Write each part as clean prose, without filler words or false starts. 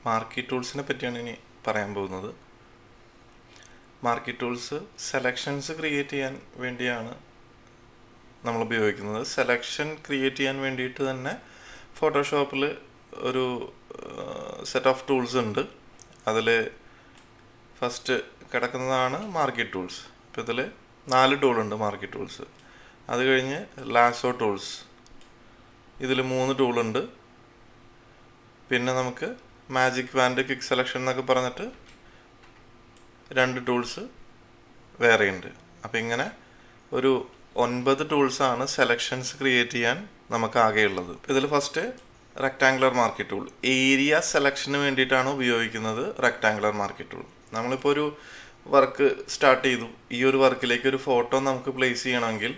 Marquee ടൂൾസിനെ പറ്റിയാണ് ഇനി പറയാൻ പോകുന്നത്. മാർക്കി ടൂൾസ് സെലക്ഷൻസ് ക്രിയേറ്റ് ചെയ്യാൻ വേണ്ടിയാണ് നമ്മൾ ഉപയോഗിക്കുന്നത്. സെലക്ഷൻ ക്രിയേറ്റ് ചെയ്യാൻ വേണ്ടിയിട്ട് തന്നെ ഫോട്ടോഷോപ്പിൽ ഒരു സെറ്റ് ഓഫ് ടൂൾസ് ഉണ്ട്. അതിൽ ഫസ്റ്റ് കിടക്കുന്നതാണ് മാർക്കി ടൂൾസ്. അപ്പോൾ ഇതിൽ 4 ടൂളുണ്ട് മാർക്കി ടൂൾസ്. അത് കഴിഞ്ഞ് ലാസോ ടൂൾസ്, ഇതിൽ 3 ടൂളുണ്ട്. പിന്നെ നമുക്ക് മാജിക് വാൻഡ്, ക്വിക്ക് സെലക്ഷൻ എന്നൊക്കെ പറഞ്ഞിട്ട് 2 ടൂൾസ് വേറെയുണ്ട്. അപ്പോൾ ഇങ്ങനെ ഒരു 9 ടൂൾസാണ് സെലക്ഷൻസ് ക്രിയേറ്റ് ചെയ്യാൻ നമുക്ക് ആകെയുള്ളത്. ഇതിൽ first rectangular marquee tool, area സെലക്ഷന് വേണ്ടിയിട്ടാണ് ഉപയോഗിക്കുന്നത്. റെക്ടാങ്കുലർ മാർക്കി ടൂൾ നമ്മളിപ്പോൾ ഒരു വർക്ക് സ്റ്റാർട്ട് ചെയ്തു. ഈ ഒരു വർക്കിലേക്ക് ഒരു ഫോട്ടോ നമുക്ക് പ്ലേസ് ചെയ്യണമെങ്കിൽ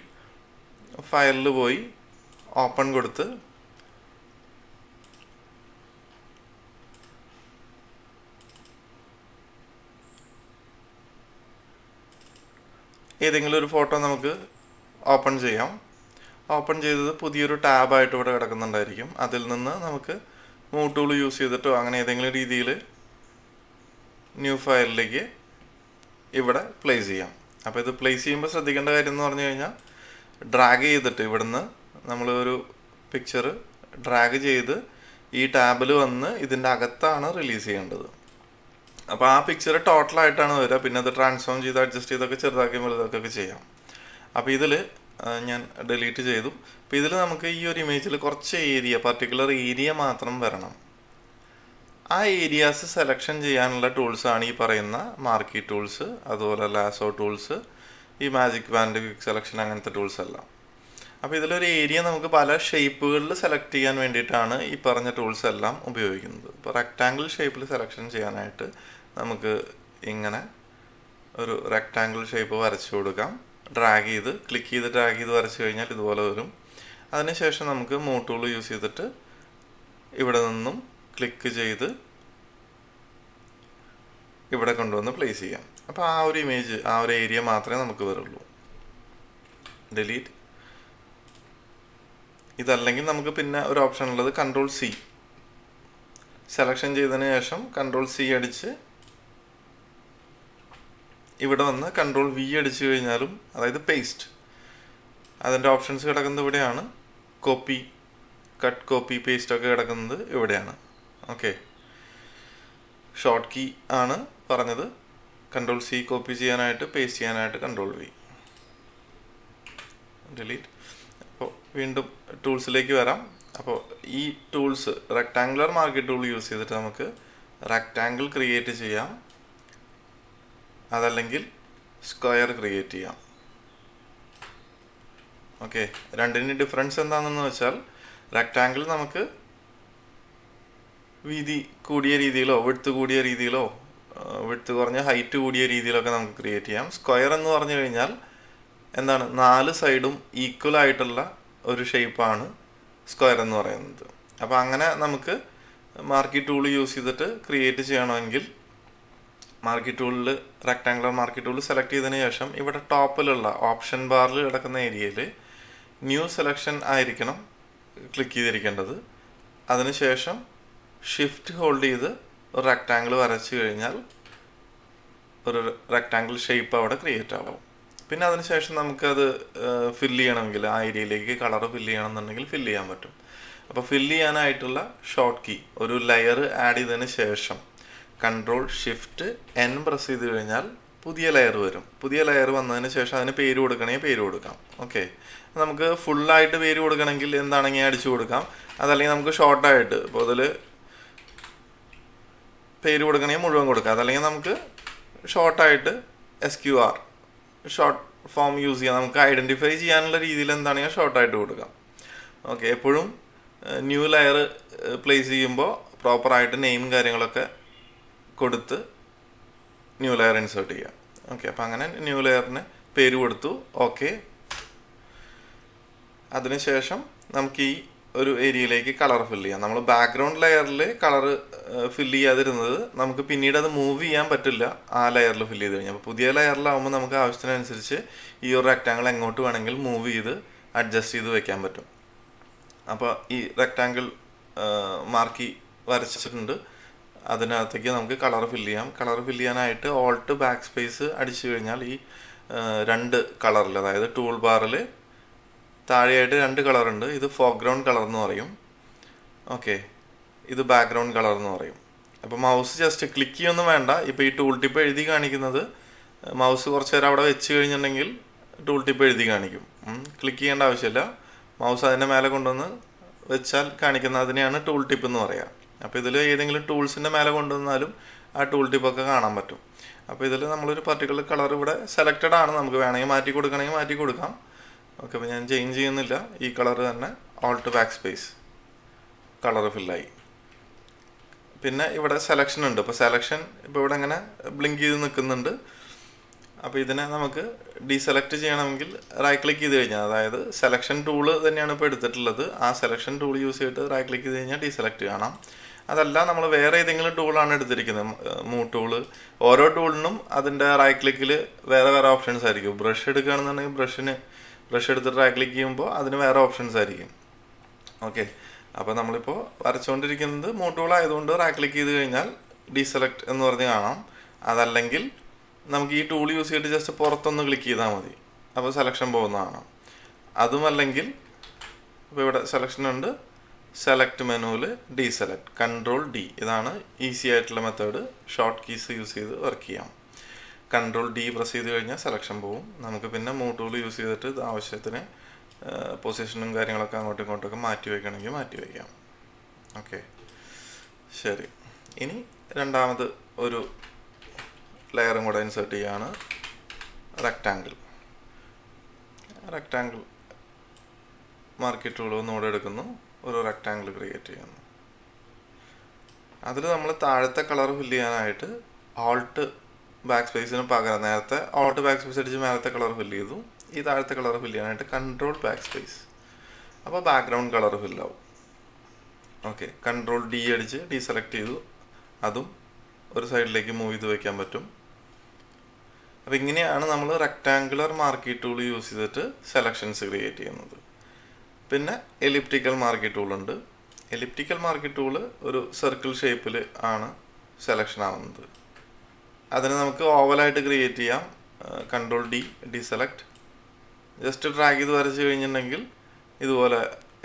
ഫയലിൽ പോയി ഓപ്പൺ കൊടുത്ത് ഏതെങ്കിലും ഒരു ഫോട്ടോ നമുക്ക് ഓപ്പൺ ചെയ്യാം. ഓപ്പൺ ചെയ്തത് പുതിയൊരു ടാബായിട്ട് ഇവിടെ കിടക്കുന്നുണ്ടായിരിക്കും. അതിൽ നിന്ന് നമുക്ക് മൂവ് ടൂൾ യൂസ് ചെയ്തിട്ടോ അങ്ങനെ ഏതെങ്കിലും രീതിയിൽ ന്യൂ ഫയലിലേക്ക് ഇവിടെ പ്ലേസ് ചെയ്യാം. അപ്പോൾ ഇത് പ്ലേസ് ചെയ്യുമ്പോൾ ശ്രദ്ധിക്കേണ്ട കാര്യം എന്ന് പറഞ്ഞു കഴിഞ്ഞാൽ, ഡ്രാഗ് ചെയ്തിട്ട് ഇവിടുന്ന് നമ്മൾ ഒരു പിക്ചർ ഡ്രാഗ് ചെയ്ത് ഈ ടാബിൽ വന്ന് ഇതിൻ്റെ അകത്താണ് റിലീസ് ചെയ്യേണ്ടത്. അപ്പോൾ ആ പിക്ചർ ടോട്ടലായിട്ടാണ് വരിക. പിന്നെ അത് ട്രാൻസ്ഫോം ചെയ്ത് അഡ്ജസ്റ്റ് ചെയ്തൊക്കെ ചെറുതാക്കി വലുതാക്കൊക്കെ ചെയ്യാം. അപ്പോൾ ഇതിൽ ഞാൻ ഡിലീറ്റ് ചെയ്തു. അപ്പോൾ ഇതിൽ നമുക്ക് ഈ ഒരു ഇമേജിൽ കുറച്ച് ഏരിയ, പർട്ടിക്കുലർ ഏരിയ മാത്രം വരണം. ആ ഏരിയാസ് സെലക്ഷൻ ചെയ്യാനുള്ള ടൂൾസാണ് ഈ പറയുന്ന മാർക്കി ടൂൾസ്, അതുപോലെ ലാസോ ടൂൾസ്, ഈ മാജിക് വാൻഡ്, ക്വിക്ക് സെലക്ഷൻ, അങ്ങനത്തെ ടൂൾസ് എല്ലാം. അപ്പോൾ ഇതിലൊരു ഏരിയ നമുക്ക് പല ഷേപ്പുകളിൽ സെലക്ട് ചെയ്യാൻ വേണ്ടിയിട്ടാണ് ഈ പറഞ്ഞ ടൂൾസ് എല്ലാം ഉപയോഗിക്കുന്നത്. ഇപ്പോൾ റെക്ടാങ്കിൾ ഷേപ്പിൽ സെലക്ഷൻ ചെയ്യാനായിട്ട് നമുക്ക് ഇങ്ങനെ ഒരു റെക്ടാങ്കിൾ ഷേപ്പ് വരച്ചു കൊടുക്കാം. ക്ലിക്ക് ചെയ്ത് ഡ്രാഗ് ചെയ്ത് വരച്ചു കഴിഞ്ഞാൽ ഇതുപോലെ വരും. അതിനുശേഷം നമുക്ക് മൂവ് ടൂൾ യൂസ് ചെയ്തിട്ട് ഇവിടെ നിന്നും ക്ലിക്ക് ചെയ്ത് ഇവിടെ കൊണ്ടുവന്ന് പ്ലേസ് ചെയ്യാം. അപ്പോൾ ആ ഒരു ഇമേജ്, ആ ഒരു ഏരിയ മാത്രമേ നമുക്ക് വരുള്ളൂ. ഡിലീറ്റ്. ഇതല്ലെങ്കിൽ നമുക്ക് പിന്നെ ഒരു ഓപ്ഷൻ ഉള്ളത് Ctrl+C. സെലക്ഷൻ ചെയ്തതിന് ശേഷം Ctrl+C അടിച്ച് ഇവിടെ വന്ന് Ctrl+V അടിച്ചു കഴിഞ്ഞാലും, അതായത് പേസ്റ്റ്, അതിൻ്റെ ഓപ്ഷൻസ് കിടക്കുന്നത് ഇവിടെയാണ്. കോപ്പി, കട്ട്, കോപ്പി, പേസ്റ്റ് ഒക്കെ കിടക്കുന്നത് ഇവിടെയാണ്. ഓക്കെ, ഷോർട്ട് കീ ആണ് പറഞ്ഞത്. Ctrl+C കോപ്പി ചെയ്യാനായിട്ട്, പേസ്റ്റ് ചെയ്യാനായിട്ട് Ctrl+V. ഡിലീറ്റ്. അപ്പോൾ വീണ്ടും ടൂൾസിലേക്ക് വരാം. അപ്പോൾ ഈ tools, rectangular marquee tool use ചെയ്തിട്ട് നമുക്ക് റെക്ടാങ്കിൾ ക്രിയേറ്റ് ചെയ്യാം, അതല്ലെങ്കിൽ സ്ക്വയർ ക്രിയേറ്റ് ചെയ്യാം. ഓക്കെ, രണ്ടിന് ഡിഫറൻസ് എന്താണെന്ന് വെച്ചാൽ, റെക്ടാങ്കിൾ നമുക്ക് വീതി കൂടിയ രീതിയിലോ വിഡ്ത്ത് കൂടിയ രീതിയിലോ വിഡ്ത്ത് കുറഞ്ഞ ഹൈറ്റ് കൂടിയ രീതിയിലൊക്കെ നമുക്ക് ക്രിയേറ്റ് ചെയ്യാം. സ്ക്വയർ എന്ന് പറഞ്ഞു കഴിഞ്ഞാൽ എന്താണ്, 4 സൈഡും ഈക്വൽ ആയിട്ടുള്ള ഒരു ഷേപ്പാണ് സ്ക്വയർ എന്ന് പറയുന്നത്. അപ്പോൾ അങ്ങനെ നമുക്ക് മാർക്കി ടൂൾ യൂസ് ചെയ്തിട്ട് ക്രിയേറ്റ് ചെയ്യണമെങ്കിൽ, മാർക്കി ടൂളിൽ റെക്ടാങ്കുലർ മാർക്കി ടൂൾ സെലക്ട് ചെയ്തതിന് ശേഷം ഇവിടെ ടോപ്പിലുള്ള ഓപ്ഷൻ ബാറിൽ കിടക്കുന്ന ഏരിയയിൽ ന്യൂ സെലക്ഷൻ ആയിരിക്കണം ക്ലിക്ക് ചെയ്തിരിക്കേണ്ടത്. അതിനുശേഷം ഷിഫ്റ്റ് ഹോൾഡ് ചെയ്ത് ഒരു റെക്ടാങ്കിൾ വരച്ചു കഴിഞ്ഞാൽ ഒരു റെക്ടാങ്കിൾ ഷേപ്പ് അവിടെ ക്രിയേറ്റ് ആവും. പിന്നെ അതിനുശേഷം നമുക്കത് ഫില്ല് ചെയ്യണമെങ്കിൽ, ആ ഏരിയയിലേക്ക് കളർ ഫില്ല് ചെയ്യണമെന്നുണ്ടെങ്കിൽ ഫില്ല് ചെയ്യാൻ പറ്റും. അപ്പോൾ ഫില്ല് ചെയ്യാനായിട്ടുള്ള ഷോർട്ട് കീ, ഒരു ലെയർ ആഡ് ചെയ്തതിന് ശേഷം Ctrl+Shift+N പ്രസ് ചെയ്ത് കഴിഞ്ഞാൽ പുതിയ ലെയർ വരും. പുതിയ ലെയർ വന്നതിന് ശേഷം അതിന് പേര് കൊടുക്കണമെങ്കിൽ പേര് കൊടുക്കാം. ഓക്കെ, നമുക്ക് ഫുള്ളായിട്ട് പേര് കൊടുക്കണമെങ്കിൽ എന്താണെങ്കിൽ അടിച്ചു കൊടുക്കാം. അതല്ലെങ്കിൽ നമുക്ക് ഷോർട്ടായിട്ട്, ഇപ്പോൾ അതിൽ പേര് കൊടുക്കണമെങ്കിൽ മുഴുവൻ കൊടുക്കാം. അതല്ലെങ്കിൽ നമുക്ക് ഷോർട്ടായിട്ട് SQR, ഷോർട്ട് ഫോം യൂസ് ചെയ്യാം. നമുക്ക് ഐഡൻറ്റിഫൈ ചെയ്യാനുള്ള രീതിയിൽ എന്താണെങ്കിൽ ഷോർട്ടായിട്ട് കൊടുക്കാം. ഓക്കെ, എപ്പോഴും ന്യൂ ലെയർ പ്ലേസ് ചെയ്യുമ്പോൾ പ്രോപ്പറായിട്ട് നെയിം കാര്യങ്ങളൊക്കെ കൊടുത്ത് ന്യൂ ലെയർ ഇൻസേർട്ട് ചെയ്യാം. ഓക്കെ, അപ്പോൾ അങ്ങനെ ന്യൂ ലെയറിന് പേര് കൊടുത്തു. ഓക്കെ, അതിനുശേഷം നമുക്ക് ഈ ഒരു ഏരിയയിലേക്ക് കളർ ഫില്ല് ചെയ്യാം. നമ്മൾ ബാക്ക്ഗ്രൗണ്ട് ലെയറിൽ കളർ ഫില്ല് ചെയ്യാതിരുന്നത് നമുക്ക് പിന്നീട് അത് മൂവ് ചെയ്യാൻ പറ്റില്ല ആ ലെയറിൽ ഫില്ല് ചെയ്ത് കഴിഞ്ഞാൽ. അപ്പോൾ പുതിയ ലെയറിലാവുമ്പോൾ നമുക്ക് ആവശ്യത്തിനനുസരിച്ച് ഈ ഒരു റെക്ടാങ്കിൾ എങ്ങോട്ട് വേണമെങ്കിൽ മൂവ് ചെയ്ത് അഡ്ജസ്റ്റ് ചെയ്ത് വെക്കാൻ പറ്റും. അപ്പോൾ ഈ റെക്ടാങ്കിൾ മാർക്കി വരച്ചിട്ടുണ്ട്. അതിനകത്തേക്ക് നമുക്ക് കളർ ഫില്ല് ചെയ്യാം. കളർ ഫില്ല് ചെയ്യാനായിട്ട് ഓൾട്ട് ബാക്ക് സ്പേസ് അടിച്ചു കഴിഞ്ഞാൽ ഈ രണ്ട് കളറിൽ, അതായത് ടൂൾ ബാറിൽ താഴെയായിട്ട് രണ്ട് കളറുണ്ട്. ഇത് ഫോർഗ്രൗണ്ട് കളർ എന്ന് പറയും. ഓക്കെ, ഇത് ബാക്ക്ഗ്രൗണ്ട് കളർ എന്ന് പറയും. അപ്പോൾ മൗസ് ജസ്റ്റ് ക്ലിക്ക് ചെയ്യൊന്നും വേണ്ട. ഇപ്പോൾ ഈ ടൂൾ ടിപ്പ് എഴുതി കാണിക്കുന്നത് മൗസ് കുറച്ച് നേരം അവിടെ വെച്ച് കഴിഞ്ഞിട്ടുണ്ടെങ്കിൽ ടൂൾ ടിപ്പ് എഴുതി കാണിക്കും. ക്ലിക്ക് ചെയ്യേണ്ട ആവശ്യമില്ല. മൗസ് അതിൻ്റെ മേലെ കൊണ്ടുവന്ന് വെച്ചാൽ കാണിക്കുന്ന അതിനെയാണ് ടൂൾ ടിപ്പ് എന്ന് പറയുക. അപ്പോൾ ഇതിൽ ഏതെങ്കിലും ടൂൾസിൻ്റെ മേലെ കൊണ്ടുവന്നാലും ആ ടൂൾ ടിപ്പൊക്കെ കാണാൻ പറ്റും. അപ്പോൾ ഇതിൽ നമ്മളൊരു പർട്ടിക്കുലർ കളർ ഇവിടെ സെലക്റ്റഡ് ആണ്. നമുക്ക് വേണമെങ്കിൽ മാറ്റി കൊടുക്കണമെങ്കിൽ മാറ്റി കൊടുക്കാം. ഓക്കെ, അപ്പോൾ ഞാൻ ചേഞ്ച് ചെയ്യുന്നില്ല. ഈ കളർ തന്നെ ഓൾട്ട് ബാക്ക് സ്പേസ് കളർ ഫില്ലായി. പിന്നെ ഇവിടെ സെലക്ഷൻ ഉണ്ട്. ഇപ്പോൾ സെലക്ഷൻ ഇപ്പോൾ ഇവിടെ ഇങ്ങനെ ബ്ലിങ്ക് ചെയ്ത് നിൽക്കുന്നുണ്ട്. അപ്പോൾ ഇതിനെ നമുക്ക് ഡീസെലക്ട് ചെയ്യണമെങ്കിൽ റൈറ്റ് ക്ലിക്ക് ചെയ്ത് കഴിഞ്ഞാൽ, അതായത് സെലക്ഷൻ ടൂള് തന്നെയാണ് ഇപ്പോൾ എടുത്തിട്ടുള്ളത്. ആ സെലക്ഷൻ ടൂൾ യൂസ് ചെയ്തിട്ട് റൈറ്റ് ക്ലിക്ക് ചെയ്ത് കഴിഞ്ഞാൽ ഡീസെലക്ട് കാണാം. അതല്ല നമ്മൾ വേറെ ഏതെങ്കിലും ടൂളാണ് എടുത്തിരിക്കുന്നത്, മൂവ് ടൂള്, ഓരോ ടൂളിനും അതിൻ്റെ റൈറ്റ് ക്ലിക്കിൽ വേറെ വേറെ ഓപ്ഷൻസ് ആയിരിക്കും. ബ്രഷ് എടുക്കുകയാണെന്നുണ്ടെങ്കിൽ ബ്രഷ് എടുത്തിട്ട് റൈറ്റ് ക്ലിക്ക് ചെയ്യുമ്പോൾ അതിന് വേറെ ഓപ്ഷൻസ് ആയിരിക്കും. ഓക്കെ, അപ്പോൾ നമ്മളിപ്പോൾ വരച്ചുകൊണ്ടിരിക്കുന്നത് മൂവ് ടൂൾ ആയതുകൊണ്ട് റൈറ്റ് ക്ലിക്ക് ചെയ്ത് കഴിഞ്ഞാൽ ഡീസെലക്ട് എന്ന് പറഞ്ഞ് കാണാം. അതല്ലെങ്കിൽ നമുക്ക് ഈ ടൂൾ യൂസ് ചെയ്തിട്ട് ജസ്റ്റ് പുറത്തൊന്ന് ക്ലിക്ക് ചെയ്താൽ മതി, അപ്പോൾ സെലക്ഷൻ പോകുന്നതാണ്. അതുമല്ലെങ്കിൽ ഇപ്പോൾ ഇവിടെ സെലക്ഷൻ ഉണ്ട്, സെലക്ട് മെനുവിൽ ഡീസെലക്ട്, കൺട്രോൾ ഡി, ഇതാണ് ഈസി ആയിട്ടുള്ള മെത്തേഡ്. ഷോർട്ട് കീസ് യൂസ് ചെയ്ത് വർക്ക് ചെയ്യാം. കൺട്രോൾ ഡി പ്രസ് ചെയ്ത് കഴിഞ്ഞാൽ സെലക്ഷൻ പോകും. നമുക്ക് പിന്നെ മൂവ് ടൂൾ യൂസ് ചെയ്തിട്ട് ഇത് ആവശ്യത്തിന് പൊസിഷനും കാര്യങ്ങളൊക്കെ അങ്ങോട്ടും ഇങ്ങോട്ടൊക്കെ മാറ്റി വയ്ക്കണമെങ്കിൽ മാറ്റി വയ്ക്കാം. ഓക്കെ, ശരി. ഇനി രണ്ടാമത് ഒരു ലെയറും കൂടെ ഇൻസേർട്ട് ചെയ്യാണ്. റെക്റ്റാങ്കിൾ മാർക്കറ്റ് ടൂൾ ഒന്നുകൂടെ എടുക്കുന്നു, ഒരു റെക്റ്റാങ്കിൾ ക്രിയേറ്റ് ചെയ്യുന്നു. അതിൽ നമ്മൾ താഴത്തെ കളർ ഫില്ല് ചെയ്യാനായിട്ട് ഓൾട്ട് ബാക്ക് സ്പേസിന് പകരം നേരത്തെ ഓൾട്ട് ബാക്ക് സ്പേസ് അടിച്ച് മേലത്തെ കളർ ഫില്ല് ചെയ്തു. ഈ താഴത്തെ കളർ ഫില്ല് ചെയ്യാനായിട്ട് കൺട്രോൾ ബാക്ക് സ്പേസ്, അപ്പോൾ ബാക്ക്ഗ്രൗണ്ട് കളർ ഫില്ലാവും. ഓക്കെ, കൺട്രോൾ ഡി അടിച്ച് ഡീസെലക്ട് ചെയ്തു, അതും ഒരു സൈഡിലേക്ക് മൂവ് ചെയ്ത് വയ്ക്കാൻ പറ്റും. അപ്പോൾ ഇങ്ങനെയാണ് നമ്മൾ റെക്റ്റാങ്കുലർ മാർക്കി ടൂൾ യൂസ് ചെയ്തിട്ട് സെലക്ഷൻസ് ക്രിയേറ്റ് ചെയ്യുന്നത്. പിന്നെ എലിപ്റ്റിക്കൽ മാർക്കി ടൂൾ ഉണ്ട്. എലിപ്റ്റിക്കൽ മാർക്കി ടൂള് ഒരു സർക്കിൾ ഷേപ്പിൽ ആണ് സെലക്ഷൻ ആവുന്നത്. അതിന് നമുക്ക് ഓവലായിട്ട് ക്രിയേറ്റ് ചെയ്യാം. Control D deselect, just drag ചെയ്ത് വരച്ച് കഴിഞ്ഞിട്ടുണ്ടെങ്കിൽ ഇതുപോലെ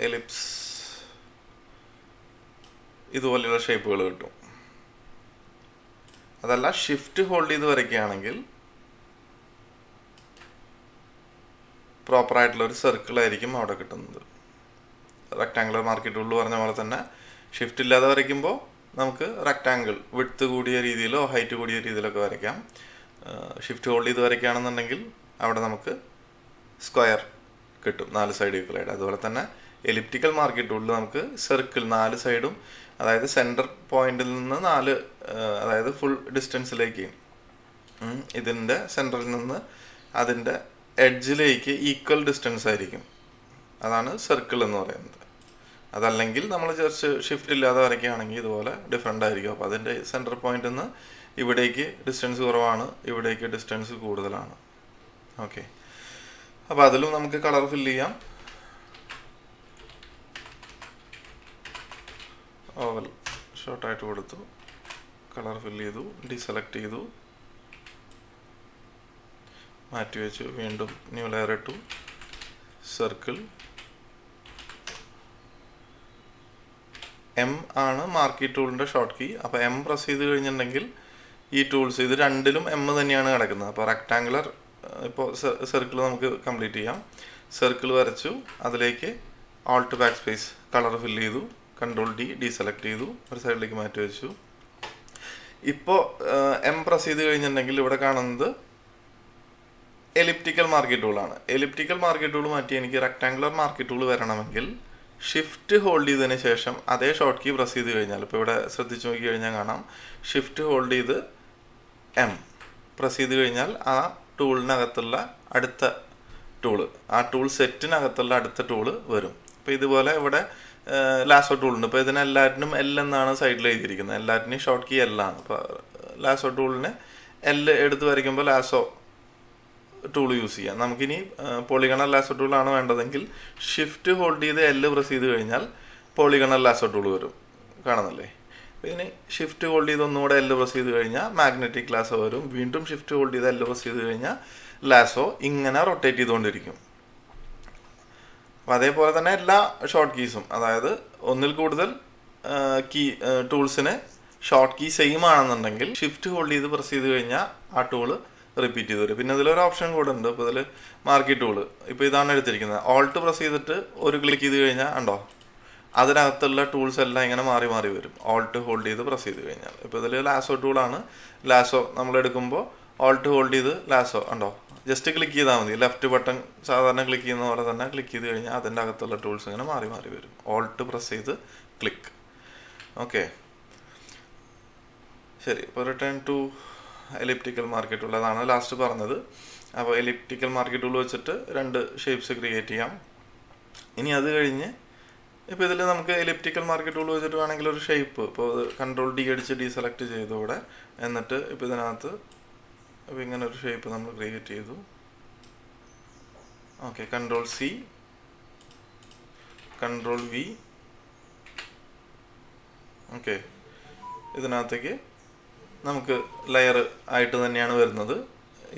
എലിപ്സ്, ഇതുപോലെയുള്ള ഷേപ്പുകൾ കിട്ടും. അതല്ല ഷിഫ്റ്റ് ഹോൾഡ് ചെയ്ത് വരയ്ക്കുകയാണെങ്കിൽ പ്രോപ്പറായിട്ടുള്ള ഒരു സർക്കിൾ ആയിരിക്കും അവിടെ കിട്ടുന്നത്. റെക്റ്റാങ്കുലർ മാർക്കി ടൂൾ പറഞ്ഞ പോലെ തന്നെ ഷിഫ്റ്റ് ഇല്ലാതെ വരയ്ക്കുമ്പോൾ നമുക്ക് റെക്റ്റാങ്കിൾ വിഡ്ത്ത് കൂടിയ രീതിയിലോ ഹൈറ്റ് കൂടിയ രീതിയിലൊക്കെ വരയ്ക്കാം. ഷിഫ്റ്റ് ഹോൾഡ് ചെയ്ത് വരയ്ക്കുകയാണെന്നുണ്ടെങ്കിൽ അവിടെ നമുക്ക് സ്ക്വയർ കിട്ടും, 4 സൈഡ് ഈക്വലായിട്ട്. അതുപോലെ തന്നെ എലിപ്റ്റിക്കൽ മാർക്കി ടൂളിൽ നമുക്ക് സർക്കിൾ 4 സൈഡും, അതായത് സെൻറ്റർ പോയിന്റിൽ നിന്ന് 4, അതായത് ഫുൾ ഡിസ്റ്റൻസിലേക്ക് ഇതിൻ്റെ സെൻറ്ററിൽ നിന്ന് അതിൻ്റെ എഡ്ജിലേക്ക് ഈക്വൽ ഡിസ്റ്റൻസ് ആയിരിക്കും. അതാണ് സർക്കിൾ എന്ന് പറയുന്നത്. അതല്ലെങ്കിൽ നമ്മൾ ജസ്റ്റ് ഷിഫ്റ്റ് ഇല്ലാതെ വരയ്ക്കുകയാണെങ്കിൽ ഇതുപോലെ ഡിഫറെൻ്റ് ആയിരിക്കും. അപ്പോൾ അതിൻ്റെ സെൻറ്റർ പോയിന്റിൽ നിന്ന് ഇവിടേക്ക് ഡിസ്റ്റൻസ് കുറവാണ്, ഇവിടേക്ക് ഡിസ്റ്റൻസ് കൂടുതലാണ്. ഓക്കെ, അപ്പോൾ അതിലും നമുക്ക് കളർ ഫില്ല് ചെയ്യാം. ഓവൽ ഷോർട്ടായിട്ട് കൊടുത്തു, കളർ ഫില്ല് ചെയ്തു, ഡീസെലക്ട് ചെയ്തു, മാറ്റി വെച്ചു, വീണ്ടും ന്യൂ ലെയർ ഇട്ടു, സർക്കിൾ. എം ആണ് മാർക്കി ടൂളിൻ്റെ ഷോർട്ട് കീ. അപ്പോൾ എം പ്രസ് ചെയ്ത് കഴിഞ്ഞിട്ടുണ്ടെങ്കിൽ ഈ ടൂൾസ് ഇത് രണ്ടിലും എം തന്നെയാണ് കിടക്കുന്നത്. അപ്പോൾ റെക്റ്റാങ്കുലർ ഇപ്പോൾ സർക്കിൾ നമുക്ക് കംപ്ലീറ്റ് ചെയ്യാം. സർക്കിൾ വരച്ചു, അതിലേക്ക് Alt back space colour fill ചെയ്തു, കൺട്രോൾ ഡി ഡീസെലക്ട് ചെയ്തു, ഒരു സൈഡിലേക്ക് മാറ്റി വെച്ചു. ഇപ്പോൾ എം പ്രസ് ചെയ്ത് കഴിഞ്ഞിട്ടുണ്ടെങ്കിൽ ഇവിടെ കാണുന്നത് എലിപ്റ്റിക്കൽ മാർക്കി ടൂളാണ്. എലിപ്റ്റിക്കൽ മാർക്കി ടൂൾ മാറ്റി എനിക്ക് റെക്റ്റാങ്കുലർ മാർക്കി ടൂൾ വരണമെങ്കിൽ ഷിഫ്റ്റ് ഹോൾഡ് ചെയ്തതിന് ശേഷം അതേ ഷോർട്ട് കീ പ്രസ് ചെയ്ത് കഴിഞ്ഞാൽ, ഇപ്പോൾ ഇവിടെ ശ്രദ്ധിച്ച് നോക്കി കഴിഞ്ഞാൽ കാണാം, ഷിഫ്റ്റ് ഹോൾഡ് ചെയ്ത് എം പ്രസ് ചെയ്ത് കഴിഞ്ഞാൽ ആ ടൂളിനകത്തുള്ള അടുത്ത ടൂള്, ആ ടൂൾ സെറ്റിനകത്തുള്ള അടുത്ത ടൂള് വരും. അപ്പോൾ ഇതുപോലെ ഇവിടെ ലാസോ ടൂളുണ്ട്. ഇപ്പോൾ ഇതിനെല്ലാറ്റിനും എൽ എന്നാണ് സൈഡിൽ എഴുതിയിരിക്കുന്നത്. എല്ലാറ്റിനും ഷോർട്ട് കീ എൽ ആണ്. അപ്പോൾ ലാസോ ടൂളിന് എൽ എടുത്ത് വരയ്ക്കുമ്പോൾ ലാസോ ടൂൾ യൂസ് ചെയ്യാം. നമുക്കിനി പോളിഗണൽ ലാസോ ടൂളാണ് വേണ്ടതെങ്കിൽ ഷിഫ്റ്റ് ഹോൾഡ് ചെയ്ത് എൽ പ്രസ് ചെയ്ത് കഴിഞ്ഞാൽ പോളിഗണൽ ലാസോ ടൂൾ വരും. കാണുന്നില്ലേ? അപ്പോൾ ഇതിന് ഷിഫ്റ്റ് ഹോൾഡ് ചെയ്ത് ഒന്നുകൂടെ എൽ പ്രസ് ചെയ്ത് കഴിഞ്ഞാൽ മാഗ്നറ്റിക് ലാസോ വരും. വീണ്ടും ഷിഫ്റ്റ് ഹോൾഡ് ചെയ്ത് എൽ പ്രസ് ചെയ്ത് കഴിഞ്ഞാൽ ലാസോ ഇങ്ങനെ റൊട്ടേറ്റ് ചെയ്തുകൊണ്ടിരിക്കും. അപ്പം അതേപോലെ തന്നെ എല്ലാ ഷോർട്ട് കീസും, അതായത് ഒന്നിൽ കൂടുതൽ ടൂൾസിന് ഷോർട്ട് കീ സെയിം ആണെന്നുണ്ടെങ്കിൽ ഷിഫ്റ്റ് ഹോൾഡ് ചെയ്ത് പ്രസ് ചെയ്ത് കഴിഞ്ഞാൽ ആ ടൂള് റിപ്പീറ്റ് ചെയ്ത് വരും. പിന്നെ ഇതിലൊരു ഓപ്ഷൻ കൂടെ ഉണ്ട്. ഇപ്പോൾ ഇതിൽ മാർക്കി ടൂള്, ഇപ്പോൾ ഇതാണ് എടുത്തിരിക്കുന്നത്. ഓൾട്ട് പ്രസ് ചെയ്തിട്ട് ഒരു ക്ലിക്ക് ചെയ്ത് കഴിഞ്ഞാൽ ഉണ്ടോ അതിനകത്തുള്ള ടൂൾസ് എല്ലാം ഇങ്ങനെ മാറി മാറി വരും ഓൾട്ട് ഹോൾഡ് ചെയ്ത് പ്രസ് ചെയ്ത് കഴിഞ്ഞാൽ. ഇപ്പോൾ ഇതിൽ ലാസോ ടൂളാണ്. ലാസോ നമ്മൾ എടുക്കുമ്പോൾ ഓൾട്ട് ഹോൾഡ് ചെയ്ത് ലാസോ ഉണ്ടോ ജസ്റ്റ് ക്ലിക്ക് ചെയ്താൽ മതി. ലെഫ്റ്റ് ബട്ടൺ സാധാരണ ക്ലിക്ക് ചെയ്യുന്ന പോലെ തന്നെ ക്ലിക്ക് ചെയ്ത് കഴിഞ്ഞാൽ അതിൻ്റെ അകത്തുള്ള ടൂൾസ് ഇങ്ങനെ മാറി മാറി വരും. ഓൾട്ട് പ്രസ് ചെയ്ത് ക്ലിക്ക്. ഓക്കെ, ശരി. ഇപ്പോൾ return to elliptical marquee tool, അതാണ് ലാസ്റ്റ് പറഞ്ഞത്. അപ്പോൾ എലിപ്റ്റിക്കൽ മാർക്കി ടൂൾ വെച്ചിട്ട് 2 ഷേപ്സ് ക്രിയേറ്റ് ചെയ്യാം. ഇനി അത് കഴിഞ്ഞ് ഇപ്പോൾ ഇതിൽ നമുക്ക് എലിപ്റ്റിക്കൽ മാർക്കി ടൂൾ വെച്ചിട്ട് വേണമെങ്കിൽ ഒരു ഷേപ്പ്, ഇപ്പോൾ കൺട്രോൾ ഡി അടിച്ച് ഡീസെലക്ട് ചെയ്തു ഇവിടെ. എന്നിട്ട് ഇപ്പോൾ ഇതിനകത്ത് അപ്പോൾ ഇങ്ങനെ ഒരു ഷേപ്പ് നമ്മൾ ക്രിയേറ്റ് ചെയ്തു. Okay, control C, control V. Okay, ഇതിനകത്തേക്ക് നമുക്ക് ലെയർ ആയിട്ട് തന്നെയാണ് വരുന്നത്.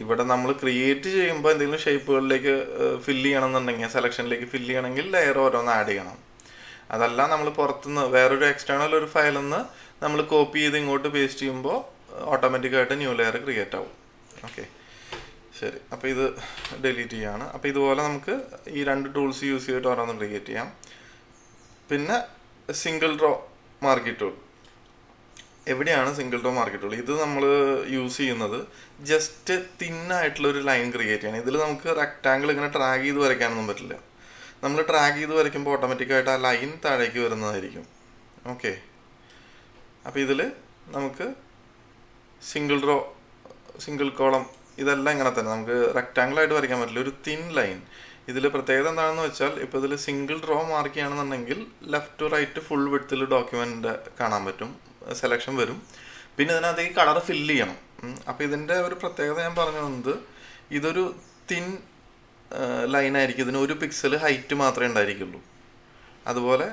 ഇവിടെ നമ്മൾ ക്രിയേറ്റ് ചെയ്യുമ്പോൾ എന്തെങ്കിലും ഷേപ്പുകളിലേക്ക് ഫില്ല് ചെയ്യണമെന്നുണ്ടെങ്കിൽ, സെലക്ഷനിലേക്ക് ഫില്ല് ചെയ്യണമെങ്കിൽ ലെയർ ഓരോന്ന് ആഡ് ചെയ്യണം. അതല്ല നമ്മൾ പുറത്തുനിന്ന് വേറൊരു എക്സ്റ്റേണൽ ഒരു ഫയലിൽ നിന്ന് നമ്മൾ കോപ്പി ചെയ്ത് ഇങ്ങോട്ട് പേസ്റ്റ് ചെയ്യുമ്പോൾ ഓട്ടോമാറ്റിക്കായിട്ട് ന്യൂ ലെയർ ക്രിയേറ്റ് ആവും. ഓക്കെ, ശരി. അപ്പോൾ ഇത് ഡിലീറ്റ് ചെയ്യാണ്. അപ്പോൾ ഇതുപോലെ നമുക്ക് ഈ 2 ടൂൾസ് യൂസ് ചെയ്തിട്ട് ഓരോന്ന് ക്രിയേറ്റ് ചെയ്യാം. പിന്നെ സിംഗിൾ റോ മാർക്കി ടൂൾ. എവിടെയാണ് സിംഗിൾ റോ മാർക്കി ടൂൾ? ഇത് നമ്മൾ യൂസ് ചെയ്യുന്നത് ജസ്റ്റ് തിന്നായിട്ടുള്ളൊരു ലൈൻ ക്രിയേറ്റ് ചെയ്യണം. ഇതിൽ നമുക്ക് റെക്റ്റാങ്കിൾ ഇങ്ങനെ ട്രാഗ് ചെയ്ത് വരയ്ക്കാനൊന്നും പറ്റില്ല. നമ്മൾ ട്രാഗ് ചെയ്ത് വരയ്ക്കുമ്പോൾ ഓട്ടോമാറ്റിക്കായിട്ട് ആ ലൈൻ താഴേക്ക് വരുന്നതായിരിക്കും. ഓക്കെ, അപ്പോൾ ഇതിൽ നമുക്ക് സിംഗിൾ റോ, സിംഗിൾ കോളം ഇതെല്ലാം ഇങ്ങനെ തന്നെ നമുക്ക് റെക്റ്റാങ്കിളായിട്ട് വരയ്ക്കാൻ പറ്റില്ല. ഒരു തിൻ ലൈൻ. ഇതിൽ പ്രത്യേകത എന്താണെന്ന് വെച്ചാൽ, ഇപ്പോൾ ഇതിൽ സിംഗിൾ റോ മാർക്ക് ചെയ്യുകയാണെന്നുണ്ടെങ്കിൽ ലെഫ്റ്റ് ടു റൈറ്റ് ഫുൾ വിഡ്ത്തിൽ ഡോക്യുമെൻ്റ് കാണാൻ പറ്റും, സെലക്ഷൻ വരും. പിന്നെ ഇതിനകത്തേക്ക് കളർ ഫില്ല് ചെയ്യണം. അപ്പോൾ ഇതിൻ്റെ ഒരു പ്രത്യേകത ഞാൻ പറഞ്ഞു വന്നത്, ഇതൊരു തിൻ ലൈനായിരിക്കും. ഇതിന് 1 പിക്സൽ ഹൈറ്റ് മാത്രമേ ഉണ്ടായിരിക്കുള്ളൂ. അതുപോലെ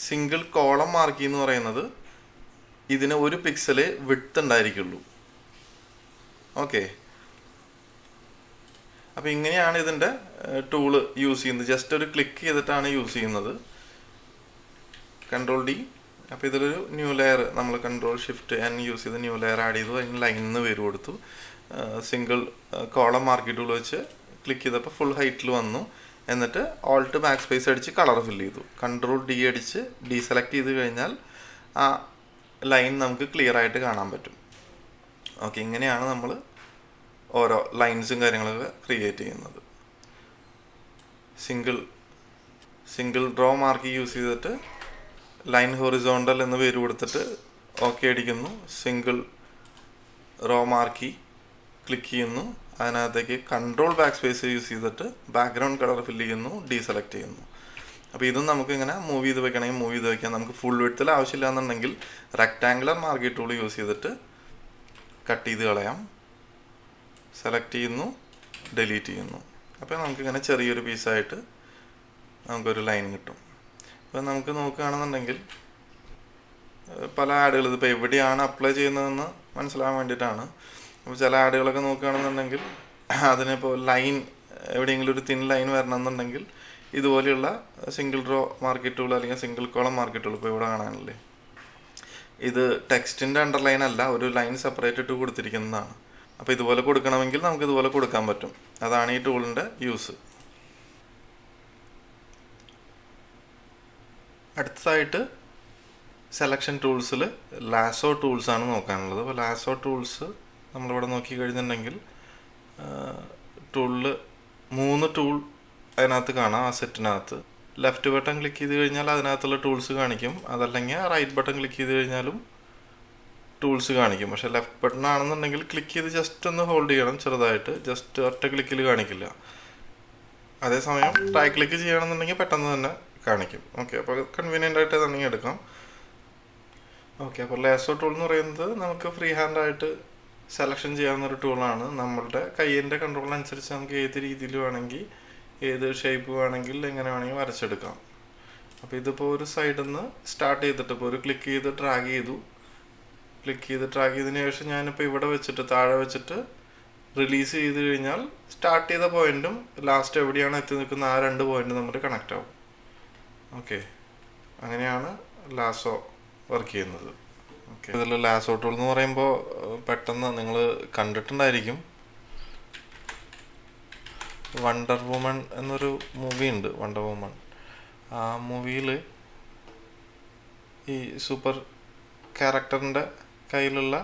സിംഗിൾ കോളം മാർക്കി എന്ന് പറയുന്നത് ഇതിന് 1 പിക്സൽ വിഡ്ത്ത് ഉണ്ടായിരിക്കുള്ളൂ. ഓക്കെ, അപ്പോൾ ഇങ്ങനെയാണ് ഇതിൻ്റെ ടൂള് യൂസ് ചെയ്യുന്നത്. ജസ്റ്റ് ഒരു ക്ലിക്ക് ചെയ്തിട്ടാണ് യൂസ് ചെയ്യുന്നത്. Control D. അപ്പോൾ ഇതിലൊരു ന്യൂ ലെയർ നമ്മൾ കൺട്രോൾ ഷിഫ്റ്റ് എൻ യൂസ് ചെയ്ത് ന്യൂ ലെയർ ആഡ് ചെയ്തു. അതിന് ലൈനിന്ന് പേര് കൊടുത്തു. സിംഗിൾ കോളം മാർക്കി ടൂൾ വെച്ച് ക്ലിക്ക് ചെയ്തപ്പോൾ ഫുൾ ഹൈറ്റിൽ വന്നു. എന്നിട്ട് ഓൾട്ട് ബാക്ക് സ്പേസ് അടിച്ച് കളർ ഫില്ല് ചെയ്തു. കൺട്രോൾ ഡി അടിച്ച് ഡീസെലക്ട് ചെയ്ത് കഴിഞ്ഞാൽ ആ ലൈൻ നമുക്ക് ക്ലിയർ ആയിട്ട് കാണാൻ പറ്റും. ഓക്കെ, ഇങ്ങനെയാണ് നമ്മൾ ഓരോ ലൈൻസും കാര്യങ്ങളൊക്കെ ക്രിയേറ്റ് ചെയ്യുന്നത്. സിംഗിൾ റോ മാർക്കി യൂസ് ചെയ്തിട്ട് ലൈൻ ഹൊറിസോണ്ടൽ എന്ന് പേര് കൊടുത്തിട്ട് ഓക്കെ അടിക്കുന്നു. സിംഗിൾ റോ മാർക്കി ക്ലിക്ക് ചെയ്യുന്നു. അതിനകത്തേക്ക് കൺട്രോൾ ബാക്ക് സ്പേസ് യൂസ് ചെയ്തിട്ട് ബാക്ക്ഗ്രൗണ്ട് കളർ ഫില്ല് ചെയ്യുന്നു, ഡീസെലക്ട് ചെയ്യുന്നു. അപ്പോൾ ഇതും നമുക്ക് ഇങ്ങനെ മൂവ് ചെയ്ത് വെക്കണമെങ്കിൽ മൂവ് ചെയ്ത് വെക്കാം. നമുക്ക് ഫുൾ വിഡ്ത്തിൽ ആവശ്യമില്ല എന്നുണ്ടെങ്കിൽ റെക്റ്റാങ്കുലർ മാർക്കി ടൂൾ യൂസ് ചെയ്തിട്ട് കട്ട് ചെയ്ത് കളയാം. സെലക്ട് ചെയ്യുന്നു, ഡിലീറ്റ് ചെയ്യുന്നു. അപ്പോൾ നമുക്കിങ്ങനെ ചെറിയൊരു പീസായിട്ട് നമുക്കൊരു ലൈൻ കിട്ടും. അപ്പോൾ നമുക്ക് നോക്കുകയാണെന്നുണ്ടെങ്കിൽ പല ആഡുകൾ ഇതിപ്പോൾ എവിടെയാണ് അപ്ലൈ ചെയ്യുന്നതെന്ന് മനസ്സിലാകാൻ വേണ്ടിയിട്ടാണ്. അപ്പോൾ ചില ആഡുകളൊക്കെ നോക്കുകയാണെന്നുണ്ടെങ്കിൽ അതിനിപ്പോൾ ലൈൻ എവിടെയെങ്കിലും ഒരു തിൻ ലൈൻ വരണമെന്നുണ്ടെങ്കിൽ ഇതുപോലെയുള്ള സിംഗിൾ റോ മാർക്കി ടൂൾ അല്ലെങ്കിൽ സിംഗിൾ കോളം മാർക്കി ടൂൾ ഇപ്പോൾ ഇവിടെ കാണാനല്ലേ, ഇത് ടെക്സ്റ്റിൻ്റെ അണ്ടർലൈൻ അല്ല, ഒരു ലൈൻ സെപ്പറേറ്റ് ഇട്ട് കൊടുത്തിരിക്കുന്നതാണ്. അപ്പോൾ ഇതുപോലെ കൊടുക്കണമെങ്കിൽ നമുക്ക് ഇതുപോലെ കൊടുക്കാൻ പറ്റും. അതാണ് ഈ ടൂളിൻ്റെ യൂസ്. അടുത്തതായിട്ട് സെലക്ഷൻ ടൂൾസിൽ ലാസോ ടൂൾസാണ് നോക്കാനുള്ളത്. അപ്പോൾ ലാസോ ടൂൾസ് നമ്മളിവിടെ നോക്കി കഴിഞ്ഞിട്ടുണ്ടെങ്കിൽ ടൂളിൽ 3 ടൂൾ അതിനകത്ത് കാണാം. ആ സെറ്റിനകത്ത് ലെഫ്റ്റ് ബട്ടൺ ക്ലിക്ക് ചെയ്ത് കഴിഞ്ഞാൽ അതിനകത്തുള്ള ടൂൾസ് കാണിക്കും. അതല്ലെങ്കിൽ റൈറ്റ് ബട്ടൺ ക്ലിക്ക് ചെയ്ത് കഴിഞ്ഞാലും ടൂൾസ് കാണിക്കും. പക്ഷേ ലെഫ്റ്റ് ബട്ടൺ ആണെന്നുണ്ടെങ്കിൽ ക്ലിക്ക് ചെയ്ത് ജസ്റ്റ് ഒന്ന് ഹോൾഡ് ചെയ്യണം ചെറുതായിട്ട്, ജസ്റ്റ് ഒറ്റ ക്ലിക്കിൽ കാണിക്കില്ല. അതേസമയം റൈറ്റ് ക്ലിക്ക് ചെയ്യണമെന്നുണ്ടെങ്കിൽ പെട്ടെന്ന് തന്നെ കാണിക്കും. ഓക്കെ, അപ്പോൾ കൺവീനിയൻ്റ് ആയിട്ട് തന്നെ എടുക്കാം. ഓക്കെ, അപ്പോൾ ലാസോ ടൂൾ എന്ന് പറയുന്നത് നമുക്ക് ഫ്രീ ഹാൻഡായിട്ട് സെലക്ഷൻ ചെയ്യാവുന്നൊരു ടൂളാണ്. നമ്മളുടെ കയ്യിൻ്റെ കൺട്രോളിനനുസരിച്ച് നമുക്ക് ഏത് രീതിയിൽ വേണമെങ്കിൽ, ഏത് ഷേപ്പ് വേണമെങ്കിൽ, എങ്ങനെ വേണമെങ്കിൽ വരച്ചെടുക്കാം. അപ്പോൾ ഇതിപ്പോൾ ഒരു സൈഡിൽ നിന്ന് സ്റ്റാർട്ട് ചെയ്തിട്ട് ഇപ്പോൾ ഒരു ക്ലിക്ക് ചെയ്ത് ഡ്രാഗ് ചെയ്തു. ക്ലിക്ക് ചെയ്തതിന് ശേഷം ഞാനിപ്പോൾ ഇവിടെ വെച്ചിട്ട് താഴെ വെച്ചിട്ട് റിലീസ് ചെയ്ത് കഴിഞ്ഞാൽ സ്റ്റാർട്ട് ചെയ്ത പോയിന്റും ലാസ്റ്റ് എവിടെയാണ് എത്തി നിൽക്കുന്ന ആ 2 പോയിന്റും നമ്മൾ കണക്റ്റ് ആവും. ഓക്കെ, അങ്ങനെയാണ് ലാസോ വർക്ക് ചെയ്യുന്നത്. ഓക്കെ, ഇതിൽ ലാസോ ടൂൾ എന്ന് പറയുമ്പോൾ പെട്ടെന്ന് നിങ്ങൾ കണ്ടിട്ടുണ്ടായിരിക്കും. വണ്ടർ വുമൺ എന്നൊരു മൂവി ഉണ്ട്, വണ്ടർ വുമൺ. ആ മൂവിയിൽ ഈ സൂപ്പർ ക്യാരക്ടറിൻ്റെ കയ്യിലുള്ള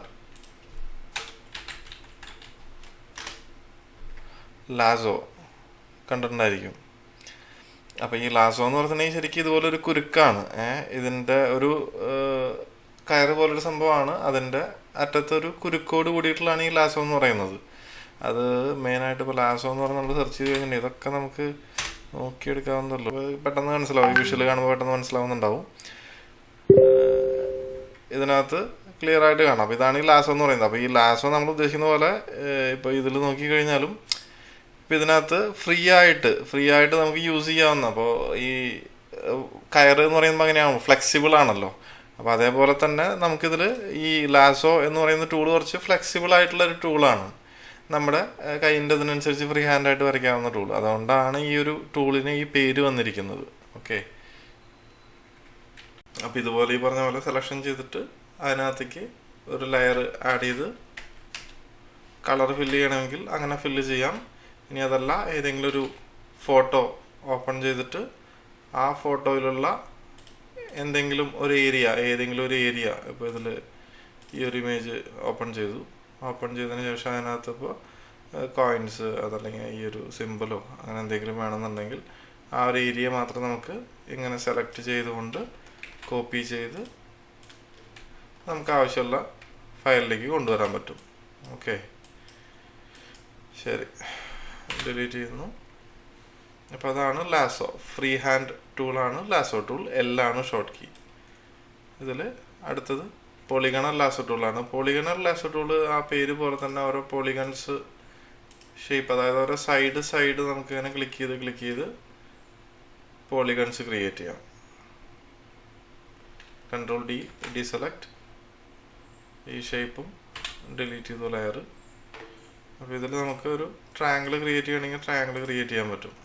ലാസോ കണ്ടിട്ടുണ്ടായിരിക്കും. അപ്പോൾ ഈ ലാസോ എന്ന് പറഞ്ഞിട്ടുണ്ടെങ്കിൽ ശരിക്കും ഇതുപോലെ ഒരു കുരുക്കാണ്. ഇതിൻ്റെ ഒരു കയറ് പോലൊരു സംഭവമാണ്. അതിൻ്റെ അറ്റത്തൊരു കുരുക്കോട് കൂടിയിട്ടുള്ളതാണ് ഈ ലാസോ എന്ന് പറയുന്നത്. അത് മെയിനായിട്ട് ഇപ്പോൾ ലാസോ എന്ന് പറഞ്ഞാൽ നമ്മൾ സെർച്ച് ചെയ്ത് കഴിഞ്ഞിട്ടുണ്ടെങ്കിൽ ഇതൊക്കെ നമുക്ക് നോക്കിയെടുക്കാവുന്നതല്ലോ. പെട്ടെന്ന് മനസ്സിലാവും, ഈ വിഷ്വൽ കാണുമ്പോൾ പെട്ടെന്ന് മനസ്സിലാവുന്നുണ്ടാവും. ഇതിനകത്ത് ക്ലിയർ ആയിട്ട് കാണാം. അപ്പോൾ ഇതാണ് ഈ ലാസോ എന്ന് പറയുന്നത്. അപ്പോൾ ഈ ലാസോ നമ്മൾ ഉദ്ദേശിക്കുന്ന പോലെ ഇപ്പോൾ ഇതിൽ നോക്കിക്കഴിഞ്ഞാലും ഇപ്പം ഇതിനകത്ത് ഫ്രീ ആയിട്ട് നമുക്ക് യൂസ് ചെയ്യാവുന്ന. അപ്പോൾ ഈ കയറ് എന്ന് പറയുമ്പോൾ അങ്ങനെയാണല്ലോ, ഫ്ലെക്സിബിൾ ആണല്ലോ. അപ്പോൾ അതേപോലെ തന്നെ നമുക്കിതിൽ ഈ ലാസോ എന്ന് പറയുന്ന ടൂൾ കുറച്ച് ഫ്ലെക്സിബിൾ ആയിട്ടുള്ളൊരു ടൂളാണ്. നമ്മുടെ കൈയിൻ്റെ ഇതിനനുസരിച്ച് ഫ്രീ ഹാൻഡായിട്ട് വരയ്ക്കാവുന്ന ടൂൾ. അതുകൊണ്ടാണ് ഈ ഒരു ടൂളിന് ഈ പേര് വന്നിരിക്കുന്നത്. ഓക്കെ, അപ്പോൾ ഇതുപോലെ ഈ പറഞ്ഞ പോലെ സെലക്ഷൻ ചെയ്തിട്ട് അതിനകത്തേക്ക് ഒരു ലെയർ ആഡ് ചെയ്ത് കളർ ഫില്ല് ചെയ്യണമെങ്കിൽ അങ്ങനെ ഫില്ല് ചെയ്യാം. ഇനി അതല്ല, ഏതെങ്കിലും ഒരു ഫോട്ടോ ഓപ്പൺ ചെയ്തിട്ട് ആ ഫോട്ടോയിലുള്ള ഏതെങ്കിലും ഒരു ഏരിയ ഇപ്പോൾ ഇതിൽ ഈ ഒരു ഇമേജ് ഓപ്പൺ ചെയ്തതിന് ശേഷം അതിനകത്ത് ഇപ്പോൾ കോയിൻസ് അതല്ലെങ്കിൽ ഈ ഒരു സിമ്പിളോ അങ്ങനെ എന്തെങ്കിലും വേണമെന്നുണ്ടെങ്കിൽ ആ ഒരു ഏരിയ മാത്രം നമുക്ക് ഇങ്ങനെ സെലക്ട് ചെയ്തുകൊണ്ട് കോപ്പി ചെയ്ത് നമുക്ക് ആവശ്യമുള്ള ഫയലിലേക്ക് കൊണ്ടുവരാൻ പറ്റും. ഓക്കെ, ശരി, ഡിലീറ്റ് ചെയ്യുന്നു. അപ്പോൾ അതാണ് ലാസോ. ഫ്രീ ഹാൻഡ് ടൂളാണ് ലാസോ ടൂൾ. എല്ലാണ് ഷോർട്ട് കീ. ഇതിൽ അടുത്തത് പോളിഗണൽ ലാസോ ടൂളാണ്. പോളിഗണൽ ലാസോ ടൂള് ആ പേര് പോലെ തന്നെ ഓരോ പോളിഗൺസ് ഷേപ്പ്, അതായത് ഓരോ സൈഡ് നമുക്ക് ഇങ്ങനെ ക്ലിക്ക് ചെയ്ത് പോളിഗൺസ് ക്രിയേറ്റ് ചെയ്യാം. Ctrl D ഡീസെലക്ട്, ഈ ഷേപ്പും ഡിലീറ്റ് ചെയ്തു ലെയർ. അപ്പോൾ ഇതിൽ നമുക്ക് ഒരു ട്രയാങ്കിൾ ക്രിയേറ്റ് ചെയ്യണമെങ്കിൽ ട്രയാങ്കിൾ ക്രിയേറ്റ് ചെയ്യാൻ പറ്റും.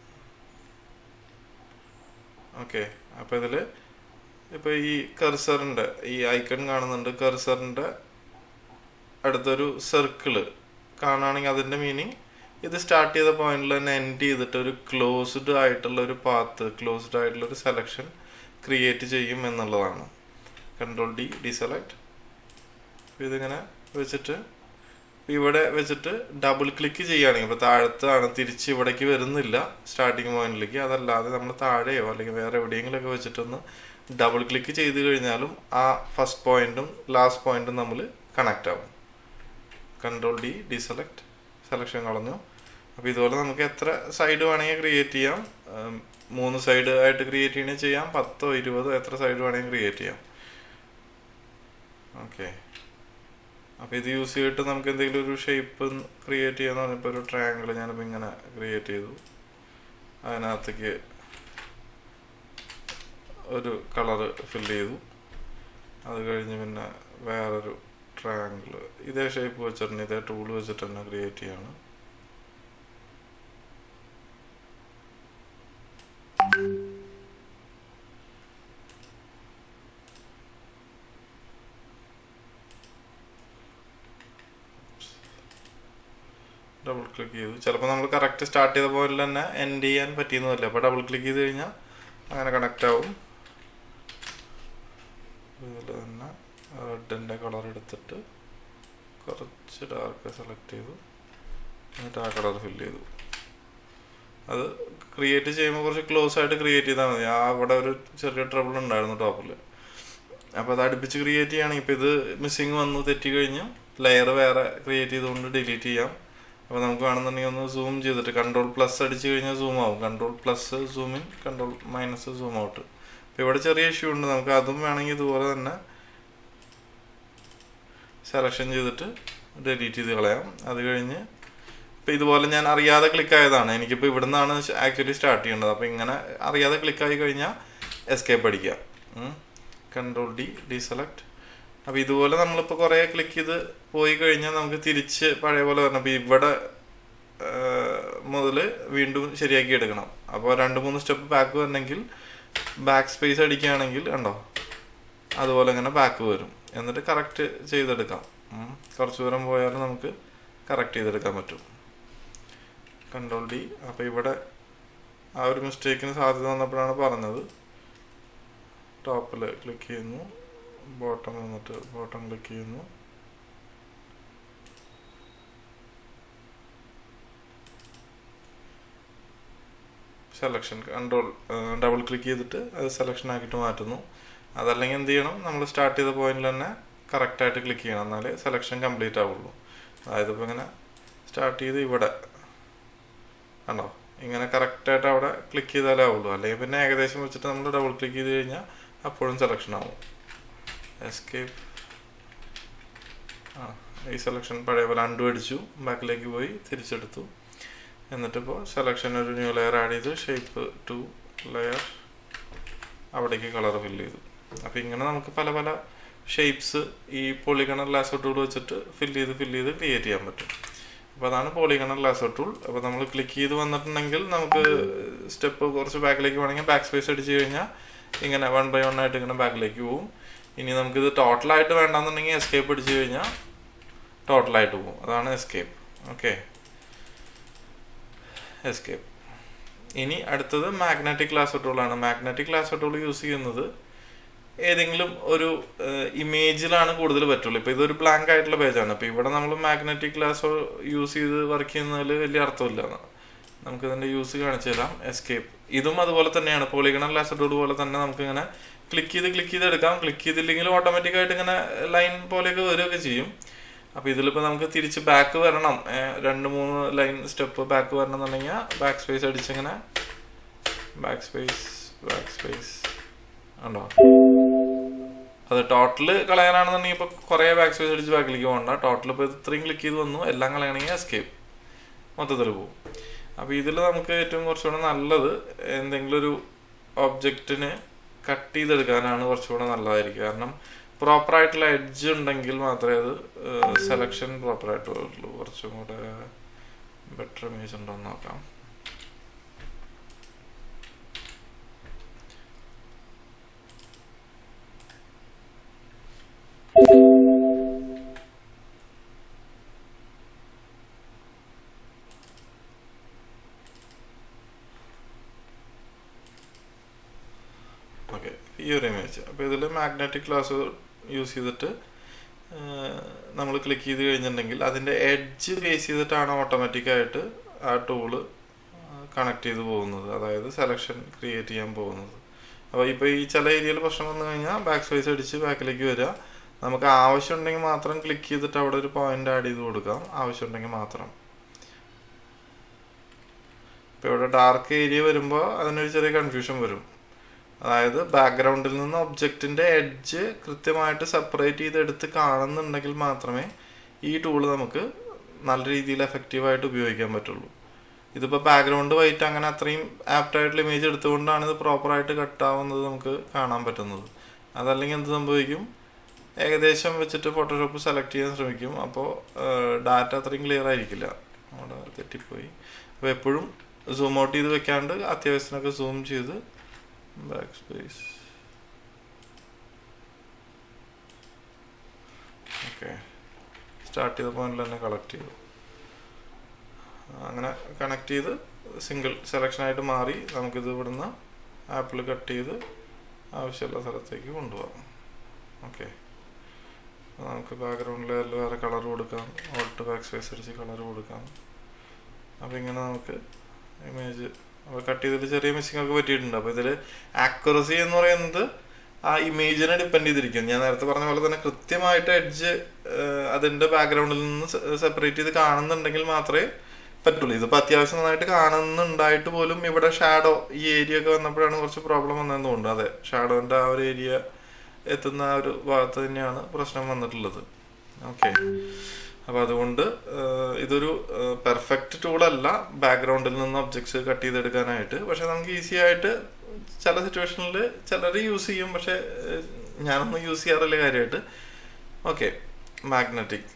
ഓക്കെ, അപ്പോൾ ഇതിൽ ഇപ്പോൾ ഈ കർസറിൻ്റെ ഈ ഐക്കൺ കാണുന്നുണ്ട്. കർസറിൻ്റെ അടുത്തൊരു സർക്കിള് കാണുകയാണെങ്കിൽ അതിൻ്റെ മീനിങ് ഇത് സ്റ്റാർട്ട് ചെയ്ത പോയിന്റിൽ തന്നെ എൻഡ് ചെയ്തിട്ട് ഒരു ക്ലോസ്ഡ് ആയിട്ടുള്ള ഒരു പാത്ത്, ക്ലോസ്ഡ് ആയിട്ടുള്ള ഒരു സെലക്ഷൻ ക്രിയേറ്റ് ചെയ്യും എന്നുള്ളതാണ്. Ctrl D deselect. ഇതിങ്ങനെ വെച്ചിട്ട് ഇവിടെ വെച്ചിട്ട് ഡബിൾ ക്ലിക്ക് ചെയ്യുകയാണെങ്കിൽ, ഇപ്പോൾ താഴത്താണ്, തിരിച്ച് ഇവിടേക്ക് വരുന്നില്ല സ്റ്റാർട്ടിങ് പോയിന്റിലേക്ക്. അതല്ലാതെ നമ്മൾ താഴെയോ അല്ലെങ്കിൽ വേറെ എവിടെയെങ്കിലുമൊക്കെ വെച്ചിട്ടൊന്ന് ഡബിൾ ക്ലിക്ക് ചെയ്ത് കഴിഞ്ഞാലും ആ ഫസ്റ്റ് പോയിന്റും ലാസ്റ്റ് പോയിന്റും നമ്മൾ കണക്റ്റ് ആവും. Ctrl D ഡീസെലക്ട്, സെലക്ഷൻ കളഞ്ഞു. അപ്പോൾ ഇതുപോലെ നമുക്ക് എത്ര സൈഡ് വേണമെങ്കിൽ ക്രിയേറ്റ് ചെയ്യാം. 3 സൈഡ് ആയിട്ട് ക്രിയേറ്റ് ചെയ്യണമെങ്കിൽ ചെയ്യാം, 10 20 എത്ര സൈഡ് വേണമെങ്കിൽ ക്രിയേറ്റ് ചെയ്യാം. ഓക്കെ, അപ്പോൾ ഇത് യൂസ് ചെയ്തിട്ട് നമുക്ക് എന്തെങ്കിലും ഒരു ഷേപ്പ് ക്രിയേറ്റ് ചെയ്യാന്ന് പറഞ്ഞപ്പോൾ ഒരു ട്രയാങ്കിൾ ഞാനിപ്പോൾ ഇങ്ങനെ ക്രിയേറ്റ് ചെയ്തു. അതിനകത്തേക്ക് ഒരു കളറ് ഫില്ല് ചെയ്തു. അത് കഴിഞ്ഞ് പിന്നെ വേറൊരു ട്രയാങ്കിൾ ഇതേ ഷേപ്പ് വെച്ചിട്ടുണ്ട്, ഇതേ ടൂൾ വെച്ചിട്ട് തന്നെ ക്രിയേറ്റ് ചെയ്യാണ്. ഡബിൾ ക്ലിക്ക് ചെയ്തു. ചിലപ്പോൾ നമ്മൾ കറക്റ്റ് സ്റ്റാർട്ട് ചെയ്ത പോലെ തന്നെ എൻഡ് ചെയ്യാൻ പറ്റിയെന്നില്ല. അപ്പോൾ ഡബിൾ ക്ലിക്ക് ചെയ്ത് കഴിഞ്ഞാൽ അങ്ങനെ കണക്റ്റ് ആവും. ഇതിൽ തന്നെ റെഡിൻ്റെ കളർ എടുത്തിട്ട് കുറച്ച് ഡാർക്ക് സെലക്ട് ചെയ്തു, എന്നിട്ട് ആ കളർ ഫില്ല് ചെയ്തു. അത് ക്രിയേറ്റ് ചെയ്യുമ്പോൾ കുറച്ച് ക്ലോസ് ആയിട്ട് ക്രിയേറ്റ് ചെയ്താൽ മതി. അവിടെ ഒരു ചെറിയ ട്രബിൾ ഉണ്ടായിരുന്നു ടോപ്പിൽ. അപ്പോൾ അത് അടുപ്പിച്ച് ക്രിയേറ്റ് ചെയ്യുകയാണെങ്കിൽ ഇപ്പോൾ ഇത് മിസ്സിങ് വന്നു, തെറ്റി കഴിഞ്ഞു, ലെയർ വേറെ ക്രിയേറ്റ് ചെയ്തുകൊണ്ട് ഡിലീറ്റ് ചെയ്യാം. അപ്പോൾ നമുക്ക് വേണമെന്നുണ്ടെങ്കിൽ ഒന്ന് സൂം ചെയ്തിട്ട് Ctrl+ അടിച്ച് കഴിഞ്ഞാൽ സൂം ആവും. Ctrl+ zoom in, Ctrl- zoom out. അപ്പോൾ ഇവിടെ ചെറിയ ഇഷ്യൂ ഉണ്ട്. നമുക്ക് അതും വേണമെങ്കിൽ ഇതുപോലെ തന്നെ സെലക്ഷൻ ചെയ്തിട്ട് ഡിലീറ്റ് ചെയ്ത് കളയാം. അത് കഴിഞ്ഞ് ഇപ്പോൾ ഇതുപോലെ ഞാൻ അറിയാതെ ക്ലിക്ക് ആയതാണ്. എനിക്കിപ്പോൾ ഇവിടെ നിന്നാണ് ആക്ച്വലി സ്റ്റാർട്ട് ചെയ്യേണ്ടത്. അപ്പോൾ ഇങ്ങനെ അറിയാതെ ക്ലിക്കായി കഴിഞ്ഞാൽ എസ്കേപ്പ് അടിക്കുക. Control D, deselect. അപ്പോൾ ഇതുപോലെ നമ്മളിപ്പോൾ കുറേ ക്ലിക്ക് ചെയ്ത് പോയി കഴിഞ്ഞാൽ നമുക്ക് തിരിച്ച് പഴയ പോലെ വരണം. അപ്പോൾ ഇവിടെ മുതൽ വീണ്ടും ശരിയാക്കി എടുക്കണം. അപ്പോൾ 2-3 സ്റ്റെപ്പ് ബാക്ക് വരണമെങ്കിൽ ബാക്ക് സ്പേസ് അടിക്കുകയാണെങ്കിൽ ഉണ്ടോ അതുപോലെ ഇങ്ങനെ ബാക്ക് വരും. എന്നിട്ട് കറക്റ്റ് ചെയ്തെടുക്കാം. കുറച്ച് ദൂരം പോയാലും നമുക്ക് കറക്റ്റ് ചെയ്തെടുക്കാൻ പറ്റും. Control D. അപ്പോൾ ഇവിടെ ആ ഒരു മിസ്റ്റേക്കിന് സാധ്യത വന്നപ്പോഴാണ് പറഞ്ഞത്. ടോപ്പിൽ ക്ലിക്ക് ചെയ്യുന്നു, ബോട്ടം വന്നിട്ട് ബോട്ടം ക്ലിക്ക് ചെയ്യുന്നു, സെലക്ഷൻ കൺട്രോൾ ഡബിൾ ക്ലിക്ക് ചെയ്തിട്ട് അത് സെലക്ഷൻ ആക്കിയിട്ട് മാറ്റുന്നു. അതല്ലെങ്കിൽ എന്ത് ചെയ്യണം, നമ്മൾ സ്റ്റാർട്ട് ചെയ്ത പോയിന്റിൽ തന്നെ കറക്റ്റായിട്ട് ക്ലിക്ക് ചെയ്യണം, എന്നാലേ സെലക്ഷൻ കംപ്ലീറ്റ് ആവുള്ളൂ. അതായത് ഇപ്പോൾ ഇങ്ങനെ സ്റ്റാർട്ട് ചെയ്ത് ഇവിടെ കണ്ടോ ഇങ്ങനെ കറക്റ്റായിട്ട് അവിടെ ക്ലിക്ക് ചെയ്താലേ ആവുള്ളൂ. അല്ലെങ്കിൽ പിന്നെ ഏകദേശം വെച്ചിട്ട് നമ്മൾ ഡബിൾ ക്ലിക്ക് ചെയ്ത് കഴിഞ്ഞാൽ അപ്പോഴും സെലക്ഷൻ ആവും. എസ്കേപ്പ്. ഈ സെലക്ഷൻ പഴയ പോലെ അണ്ടു അടിച്ചു, ബാക്കിലേക്ക് പോയി തിരിച്ചെടുത്തു. എന്നിട്ടിപ്പോൾ സെലക്ഷൻ ഒരു ന്യൂ ലെയർ ആഡ് ചെയ്ത് ഷേപ്പ് 2 ലെയർ അവിടേക്ക് കളർ ഫില്ല് ചെയ്തു. അപ്പോൾ ഇങ്ങനെ നമുക്ക് പല പല ഷേപ്സ് ഈ പോളിഗണർ ലാസോ ടൂൾ വെച്ചിട്ട് ഫില്ല് ചെയ്ത് ക്രിയേറ്റ് ചെയ്യാൻ പറ്റും. അപ്പോൾ അതാണ് പോളിഗണർ ലാസോ ടൂൾ. അപ്പോൾ നമ്മൾ ക്ലിക്ക് ചെയ്ത് വന്നിട്ടുണ്ടെങ്കിൽ നമുക്ക് സ്റ്റെപ്പ് കുറച്ച് ബാക്കിലേക്ക് വേണമെങ്കിൽ ബാക്ക് സ്പേസ് അടിച്ച് കഴിഞ്ഞാൽ ഇങ്ങനെ 1 by 1 ആയിട്ട് ഇങ്ങനെ ബാക്കിലേക്ക് പോകും. ഇനി നമുക്കിത് ടോട്ടലായിട്ട് വേണ്ടാന്നുണ്ടെങ്കിൽ എസ്കേപ്പ് അടിച്ച് കഴിഞ്ഞാൽ ടോട്ടലായിട്ട് പോകും. അതാണ് എസ്കേപ്പ്. Okay, escape. ഇനി അടുത്തത് മാഗ്നറ്റിക് ലാസോ ടൂളാണ്. മാഗ്നറ്റിക് ലാസോ ടൂൾ യൂസ് ചെയ്യുന്നത് ഏതെങ്കിലും ഒരു ഇമേജിലാണ് കൂടുതൽ പറ്റുള്ളൂ. ഇപ്പോൾ ഇതൊരു ബ്ലാങ്ക് ആയിട്ടുള്ള പേജാണ്. അപ്പോൾ ഇവിടെ നമ്മൾ മാഗ്നറ്റിക് ലാസോ യൂസ് ചെയ്ത് വർക്ക് ചെയ്യുന്നതിൽ വലിയ അർത്ഥമില്ല. നമുക്ക് ഇതിൻ്റെ യൂസ് കാണിച്ചു തരാം. എസ്കേപ്പ്. ഇതും അതുപോലെ തന്നെയാണ്, പോളിഗണർ ലാസോ ടൂൾ പോലെ തന്നെ നമുക്ക് ഇങ്ങനെ ക്ലിക്ക് ചെയ്ത് എടുക്കാം. ക്ലിക്ക് ചെയ്തില്ലെങ്കിൽ ഓട്ടോമാറ്റിക്കായിട്ട് ഇങ്ങനെ ലൈൻ പോലെയൊക്കെ വരികയൊക്കെ ചെയ്യും. അപ്പോൾ ഇതിലിപ്പോൾ നമുക്ക് തിരിച്ച് ബാക്ക് വരണം, 2-3 ലൈൻ സ്റ്റെപ്പ് ബാക്ക് വരണം എന്നുണ്ടെങ്കിൽ ബാക്ക് സ്പേസ് അടിച്ചിങ്ങനെ ബാക്ക് സ്പേസ് ഉണ്ടോ. അത് ടോട്ടൽ കളയാനാണെന്നുണ്ടെങ്കിൽ ഇപ്പോൾ കുറേ ബാക്ക് സ്പേസ് അടിച്ച് ബാക്കിലേക്ക് പോകണ്ട. ടോട്ടൽ ഇപ്പോൾ ഇത്രയും ക്ലിക്ക് ചെയ്ത് വന്നു, എല്ലാം കളയണമെങ്കിൽ എസ്കേപ്പ് മൊത്തത്തിൽ പോകും. അപ്പോൾ ഇതിൽ നമുക്ക് ഏറ്റവും കുറച്ചുകൂടെ നല്ലത് എന്തെങ്കിലും ഒരു ഒബ്ജക്റ്റിന് കട്ട് ചെയ്തെടുക്കാനാണ് കുറച്ചുകൂടെ നല്ലതായിരിക്കും. കാരണം പ്രോപ്പറായിട്ടുള്ള എഡ്ജ് ഉണ്ടെങ്കിൽ മാത്രമേ അത് സെലക്ഷൻ പ്രോപ്പറായിട്ട് വരുള്ളൂ. കുറച്ചും കൂടെ ബെറ്റർ ഇമേജ് ഉണ്ടോ എന്ന് നോക്കാം. ഓക്കെ, ഈ ഒരു ഇമേജ്. അപ്പോൾ ഇതിൽ മാഗ്നറ്റിക് ലാസോ യൂസ് ചെയ്തിട്ട് നമ്മൾ ക്ലിക്ക് ചെയ്ത് കഴിഞ്ഞിട്ടുണ്ടെങ്കിൽ അതിൻ്റെ എഡ്ജ് ബേസ് ചെയ്തിട്ടാണ് ഓട്ടോമാറ്റിക്കായിട്ട് ആ ടൂള് കണക്ട് ചെയ്ത് പോകുന്നത്, അതായത് സെലക്ഷൻ ക്രിയേറ്റ് ചെയ്യാൻ പോകുന്നത്. അപ്പോൾ ഇപ്പോൾ ഈ ചില ഏരിയയിൽ പ്രശ്നം വന്നു കഴിഞ്ഞാൽ ബാക്ക് സ്പേസ് അടിച്ച് ബാക്കിലേക്ക് വരിക. നമുക്ക് ആവശ്യമുണ്ടെങ്കിൽ മാത്രം ക്ലിക്ക് ചെയ്തിട്ട് അവിടെ ഒരു പോയിന്റ് ആഡ് ചെയ്ത് കൊടുക്കാം, ആവശ്യമുണ്ടെങ്കിൽ മാത്രം. ഇപ്പോൾ ഇവിടെ ഡാർക്ക് ഏരിയ വരുമ്പോൾ അതിനൊരു ചെറിയ കൺഫ്യൂഷൻ വരും. അതായത് ബാക്ക്ഗ്രൗണ്ടിൽ നിന്ന് ഒബ്ജക്റ്റിൻ്റെ എഡ്ജ് കൃത്യമായിട്ട് സെപ്പറേറ്റ് ചെയ്തെടുത്ത് കാണുന്നുണ്ടെങ്കിൽ മാത്രമേ ഈ ടൂള് നമുക്ക് നല്ല രീതിയിൽ എഫക്റ്റീവായിട്ട് ഉപയോഗിക്കാൻ പറ്റുള്ളൂ. ഇതിപ്പോൾ ബാക്ക്ഗ്രൗണ്ട് വൈറ്റ് അങ്ങനെ അത്രയും ആപ്റ്റായിട്ടുള്ള ഇമേജ് എടുത്തുകൊണ്ടാണ് ഇത് പ്രോപ്പറായിട്ട് കട്ടാവുന്നത് നമുക്ക് കാണാൻ പറ്റുന്നത്. അതല്ലെങ്കിൽ എന്ത് സംഭവിക്കും, ഏകദേശം വെച്ചിട്ട് ഫോട്ടോഷോപ്പ് സെലക്ട് ചെയ്യാൻ ശ്രമിക്കും, അപ്പോൾ ഡാറ്റ അത്രയും ക്ലിയർ ആയിരിക്കില്ല, അവിടെ തെറ്റിപ്പോയി. അപ്പോൾ എപ്പോഴും സൂം ഔട്ട് ചെയ്ത് വെക്കാണ്ട് അത്യാവശ്യത്തിനൊക്കെ സൂം ചെയ്ത് ബാക്ക് സ്പേസ്. ഓക്കെ, സ്റ്റാർട്ട് ചെയ്ത പോയിന്റിൽ തന്നെ കളക്ട് ചെയ്തു. അങ്ങനെ കണക്ട് ചെയ്ത് സിംഗിൾ സെലക്ഷനായിട്ട് മാറി നമുക്കിത് ഇവിടുന്ന് ആപ്പിൾ കട്ട് ചെയ്ത് ആവശ്യമുള്ള സ്ഥലത്തേക്ക് കൊണ്ടുപോകാം. ഓക്കെ, നമുക്ക് ബാക്ക്ഗ്രൗണ്ട് ലെയറിൽ വേറെ കളർ കൊടുക്കാം, ഓൾട്ട് ബാക്ക് സ്പേസ് അടിച്ച് കളർ കൊടുക്കാം. അപ്പോൾ ഇങ്ങനെ നമുക്ക് ഇമേജ് കട്ട് ചെയ്തിട്ട് ചെറിയ മിസ്സിംഗ് ഒക്കെ പറ്റിയിട്ടുണ്ട്. അപ്പോൾ ഇതിൽ ആക്യുറസി എന്ന് പറയുന്നത് ആ ഇമേജിനെ ഡിപ്പെൻഡ് ചെയ്തിരിക്കും. ഞാൻ നേരത്തെ പറഞ്ഞ പോലെ തന്നെ കൃത്യമായിട്ട് എഡ്ജ് അതിൻ്റെ ബാക്ക്ഗ്രൗണ്ടിൽ നിന്ന് സെപ്പറേറ്റ് ചെയ്ത് കാണുന്നുണ്ടെങ്കിൽ മാത്രമേ പറ്റുള്ളൂ. ഇതിപ്പോൾ അത്യാവശ്യം നന്നായിട്ട് കാണുന്നുണ്ടായിട്ട് പോലും ഇവിടെ ഷാഡോ ഈ ഏരിയ ഒക്കെ വന്നപ്പോഴാണ് കുറച്ച് പ്രോബ്ലം വന്നതെന്ന് തോന്നുന്നു. അതെ, ഷാഡോൻ്റെ ആ ഒരു ഏരിയ എത്തുന്ന ആ ഒരു ഭാഗത്ത് തന്നെയാണ് പ്രശ്നം വന്നിട്ടുള്ളത്. ഓക്കെ, അപ്പോൾ അതുകൊണ്ട് ഇതൊരു പെർഫെക്റ്റ് ടൂളല്ല ബാക്ക്ഗ്രൗണ്ടിൽ നിന്ന് ഒബ്ജക്ട്സ് കട്ട് ചെയ്തെടുക്കാനായിട്ട്. പക്ഷെ നമുക്ക് ഈസി ആയിട്ട് ചില സിറ്റുവേഷനിൽ ചിലർ യൂസ് ചെയ്യും, പക്ഷെ ഞാനൊന്നും യൂസ് ചെയ്യാറില്ല കാര്യമായിട്ട്. Okay, magnetic.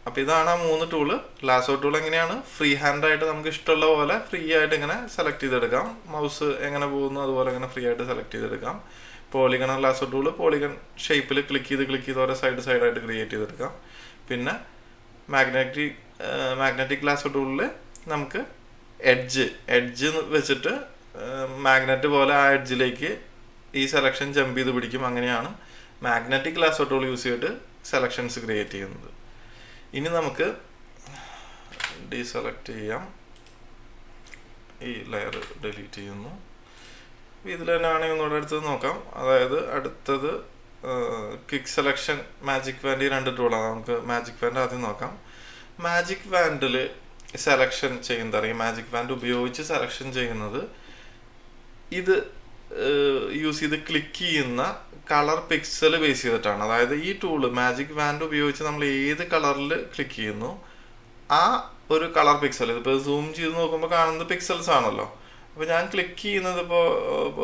അപ്പോൾ ഇതാണ് ആ 3 ടൂള്. ലാസോ ടൂൾ എങ്ങനെയാണ് ഫ്രീ ഹാൻഡായിട്ട് നമുക്ക് ഇഷ്ടമുള്ള പോലെ ഫ്രീ ആയിട്ട് ഇങ്ങനെ സെലക്ട് ചെയ്തെടുക്കാം. മൗസ് എങ്ങനെ പോകുന്നു അതുപോലെ ഇങ്ങനെ ഫ്രീ ആയിട്ട് സെലക്ട് ചെയ്തെടുക്കാം. പോളിഗൺ ലാസോ ടൂള് പോളിഗൺ ഷേപ്പിൽ ക്ലിക്ക് ചെയ്ത് ഓരോ സൈഡായിട്ട് ക്രിയേറ്റ് ചെയ്തെടുക്കാം. പിന്നെ മാഗ്നറ്റിക് ലാസോ ടൂളിൽ നമുക്ക് എഡ്ജ് വെച്ചിട്ട് മാഗ്നറ്റ് പോലെ ആ എഡ്ജിലേക്ക് ഈ സെലക്ഷൻ ജമ്പ് ചെയ്ത് പിടിക്കും. അങ്ങനെയാണ് മാഗ്നറ്റിക് ലാസോ ടൂൾ യൂസ് ചെയ്തിട്ട് സെലക്ഷൻസ് ക്രിയേറ്റ് ചെയ്യുന്നത്. ഇനി നമുക്ക് ഡീസെലക്ട് ചെയ്യാം. ഈ ലെയർ ഡിലീറ്റ് ചെയ്യുന്നു. ഇതിൽ തന്നെയാണെങ്കിൽ ഒന്നുകൂടെ അടുത്തത് നോക്കാം. അതായത് അടുത്തത് ക്വിക്ക് സെലക്ഷൻ മാജിക് ബാൻഡ്. ഈ 2 ടൂളാണ്. നമുക്ക് മാജിക് ബാൻഡ് ആദ്യം നോക്കാം. മാജിക് ബാൻഡിൽ സെലക്ഷൻ ചെയ്യുന്നത് അറിയാം. മാജിക് ബാൻഡ് ഉപയോഗിച്ച് സെലക്ഷൻ ചെയ്യുന്നത് ഇത് യൂസ് ചെയ്ത് ക്ലിക്ക് ചെയ്യുന്ന കളർ പിക്സൽ ബേസ് ചെയ്തിട്ടാണ്. അതായത് ഈ ടൂള് മാജിക് ബാൻഡ് ഉപയോഗിച്ച് നമ്മൾ ഏത് കളറിൽ ക്ലിക്ക് ചെയ്യുന്നു ആ ഒരു കളർ പിക്സൽ, ഇതിപ്പോൾ സൂം ചെയ്ത് നോക്കുമ്പോൾ കാണുന്നത് പിക്സൽസ് ആണല്ലോ. അപ്പോൾ ഞാൻ ക്ലിക്ക് ചെയ്യുന്നത് ഇപ്പോൾ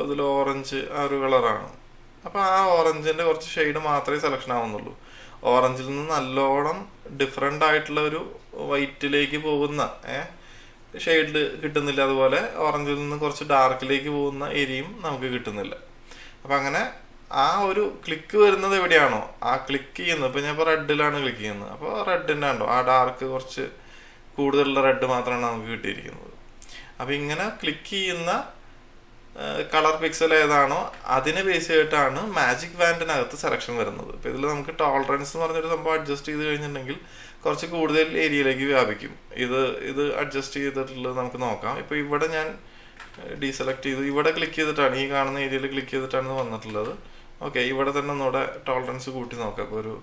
ഇതിൽ ഓറഞ്ച് ആ ഒരു കളറാണ്. അപ്പോൾ ആ ഓറഞ്ചിൻ്റെ കുറച്ച് ഷെയ്ഡ് മാത്രമേ സെലക്ഷൻ ആവുന്നുള്ളൂ. ഓറഞ്ചിൽ നിന്ന് നല്ലോണം ഡിഫറെൻ്റ് ആയിട്ടുള്ള ഒരു വൈറ്റിലേക്ക് പോകുന്ന ഷെയ്ഡ് കിട്ടുന്നില്ല. അതുപോലെ ഓറഞ്ചിൽ നിന്ന് കുറച്ച് ഡാർക്കിലേക്ക് പോകുന്ന ഏരിയയും നമുക്ക് കിട്ടുന്നില്ല. അപ്പം അങ്ങനെ ആ ഒരു ക്ലിക്ക് വരുന്നത് എവിടെയാണോ ആ ക്ലിക്ക് ചെയ്യുന്നത്, ഇപ്പം ഞാൻ ഇപ്പോൾ റെഡിലാണ് ക്ലിക്ക് ചെയ്യുന്നത്, അപ്പോൾ റെഡിൻ്റെ ഉണ്ടോ ആ ഡാർക്ക് കുറച്ച് കൂടുതലുള്ള റെഡ് മാത്രമാണ് നമുക്ക് കിട്ടിയിരിക്കുന്നത്. അപ്പം ഇങ്ങനെ ക്ലിക്ക് ചെയ്യുന്ന കളർ പിക്സൽ ഏതാണോ അതിനെ ബേസ് ചെയ്തിട്ടാണ് മാജിക് ബാൻഡിനകത്ത് സെലക്ഷൻ വരുന്നത്. ഇപ്പം ഇതിൽ നമുക്ക് ടോളറൻസ് എന്ന് പറഞ്ഞൊരു സംഭവം അഡ്ജസ്റ്റ് ചെയ്ത് കഴിഞ്ഞിട്ടുണ്ടെങ്കിൽ കുറച്ച് കൂടുതൽ ഏരിയയിലേക്ക് വ്യാപിക്കും. ഇത് അഡ്ജസ്റ്റ് ചെയ്തിട്ടുള്ളത് നമുക്ക് നോക്കാം. ഇപ്പോൾ ഇവിടെ ഞാൻ ഡീസെലക്ട് ചെയ്തു, ഇവിടെ ക്ലിക്ക് ചെയ്തിട്ടാണ് ഈ കാണുന്ന ഏരിയയിൽ ക്ലിക്ക് ചെയ്തിട്ടാണ് വന്നിട്ടുള്ളത്. ഓക്കെ, ഇവിടെ തന്നെ ഒന്നുകൂടെ ടോളറൻസ് കൂട്ടി നോക്കാം. ഇപ്പോൾ ഒരു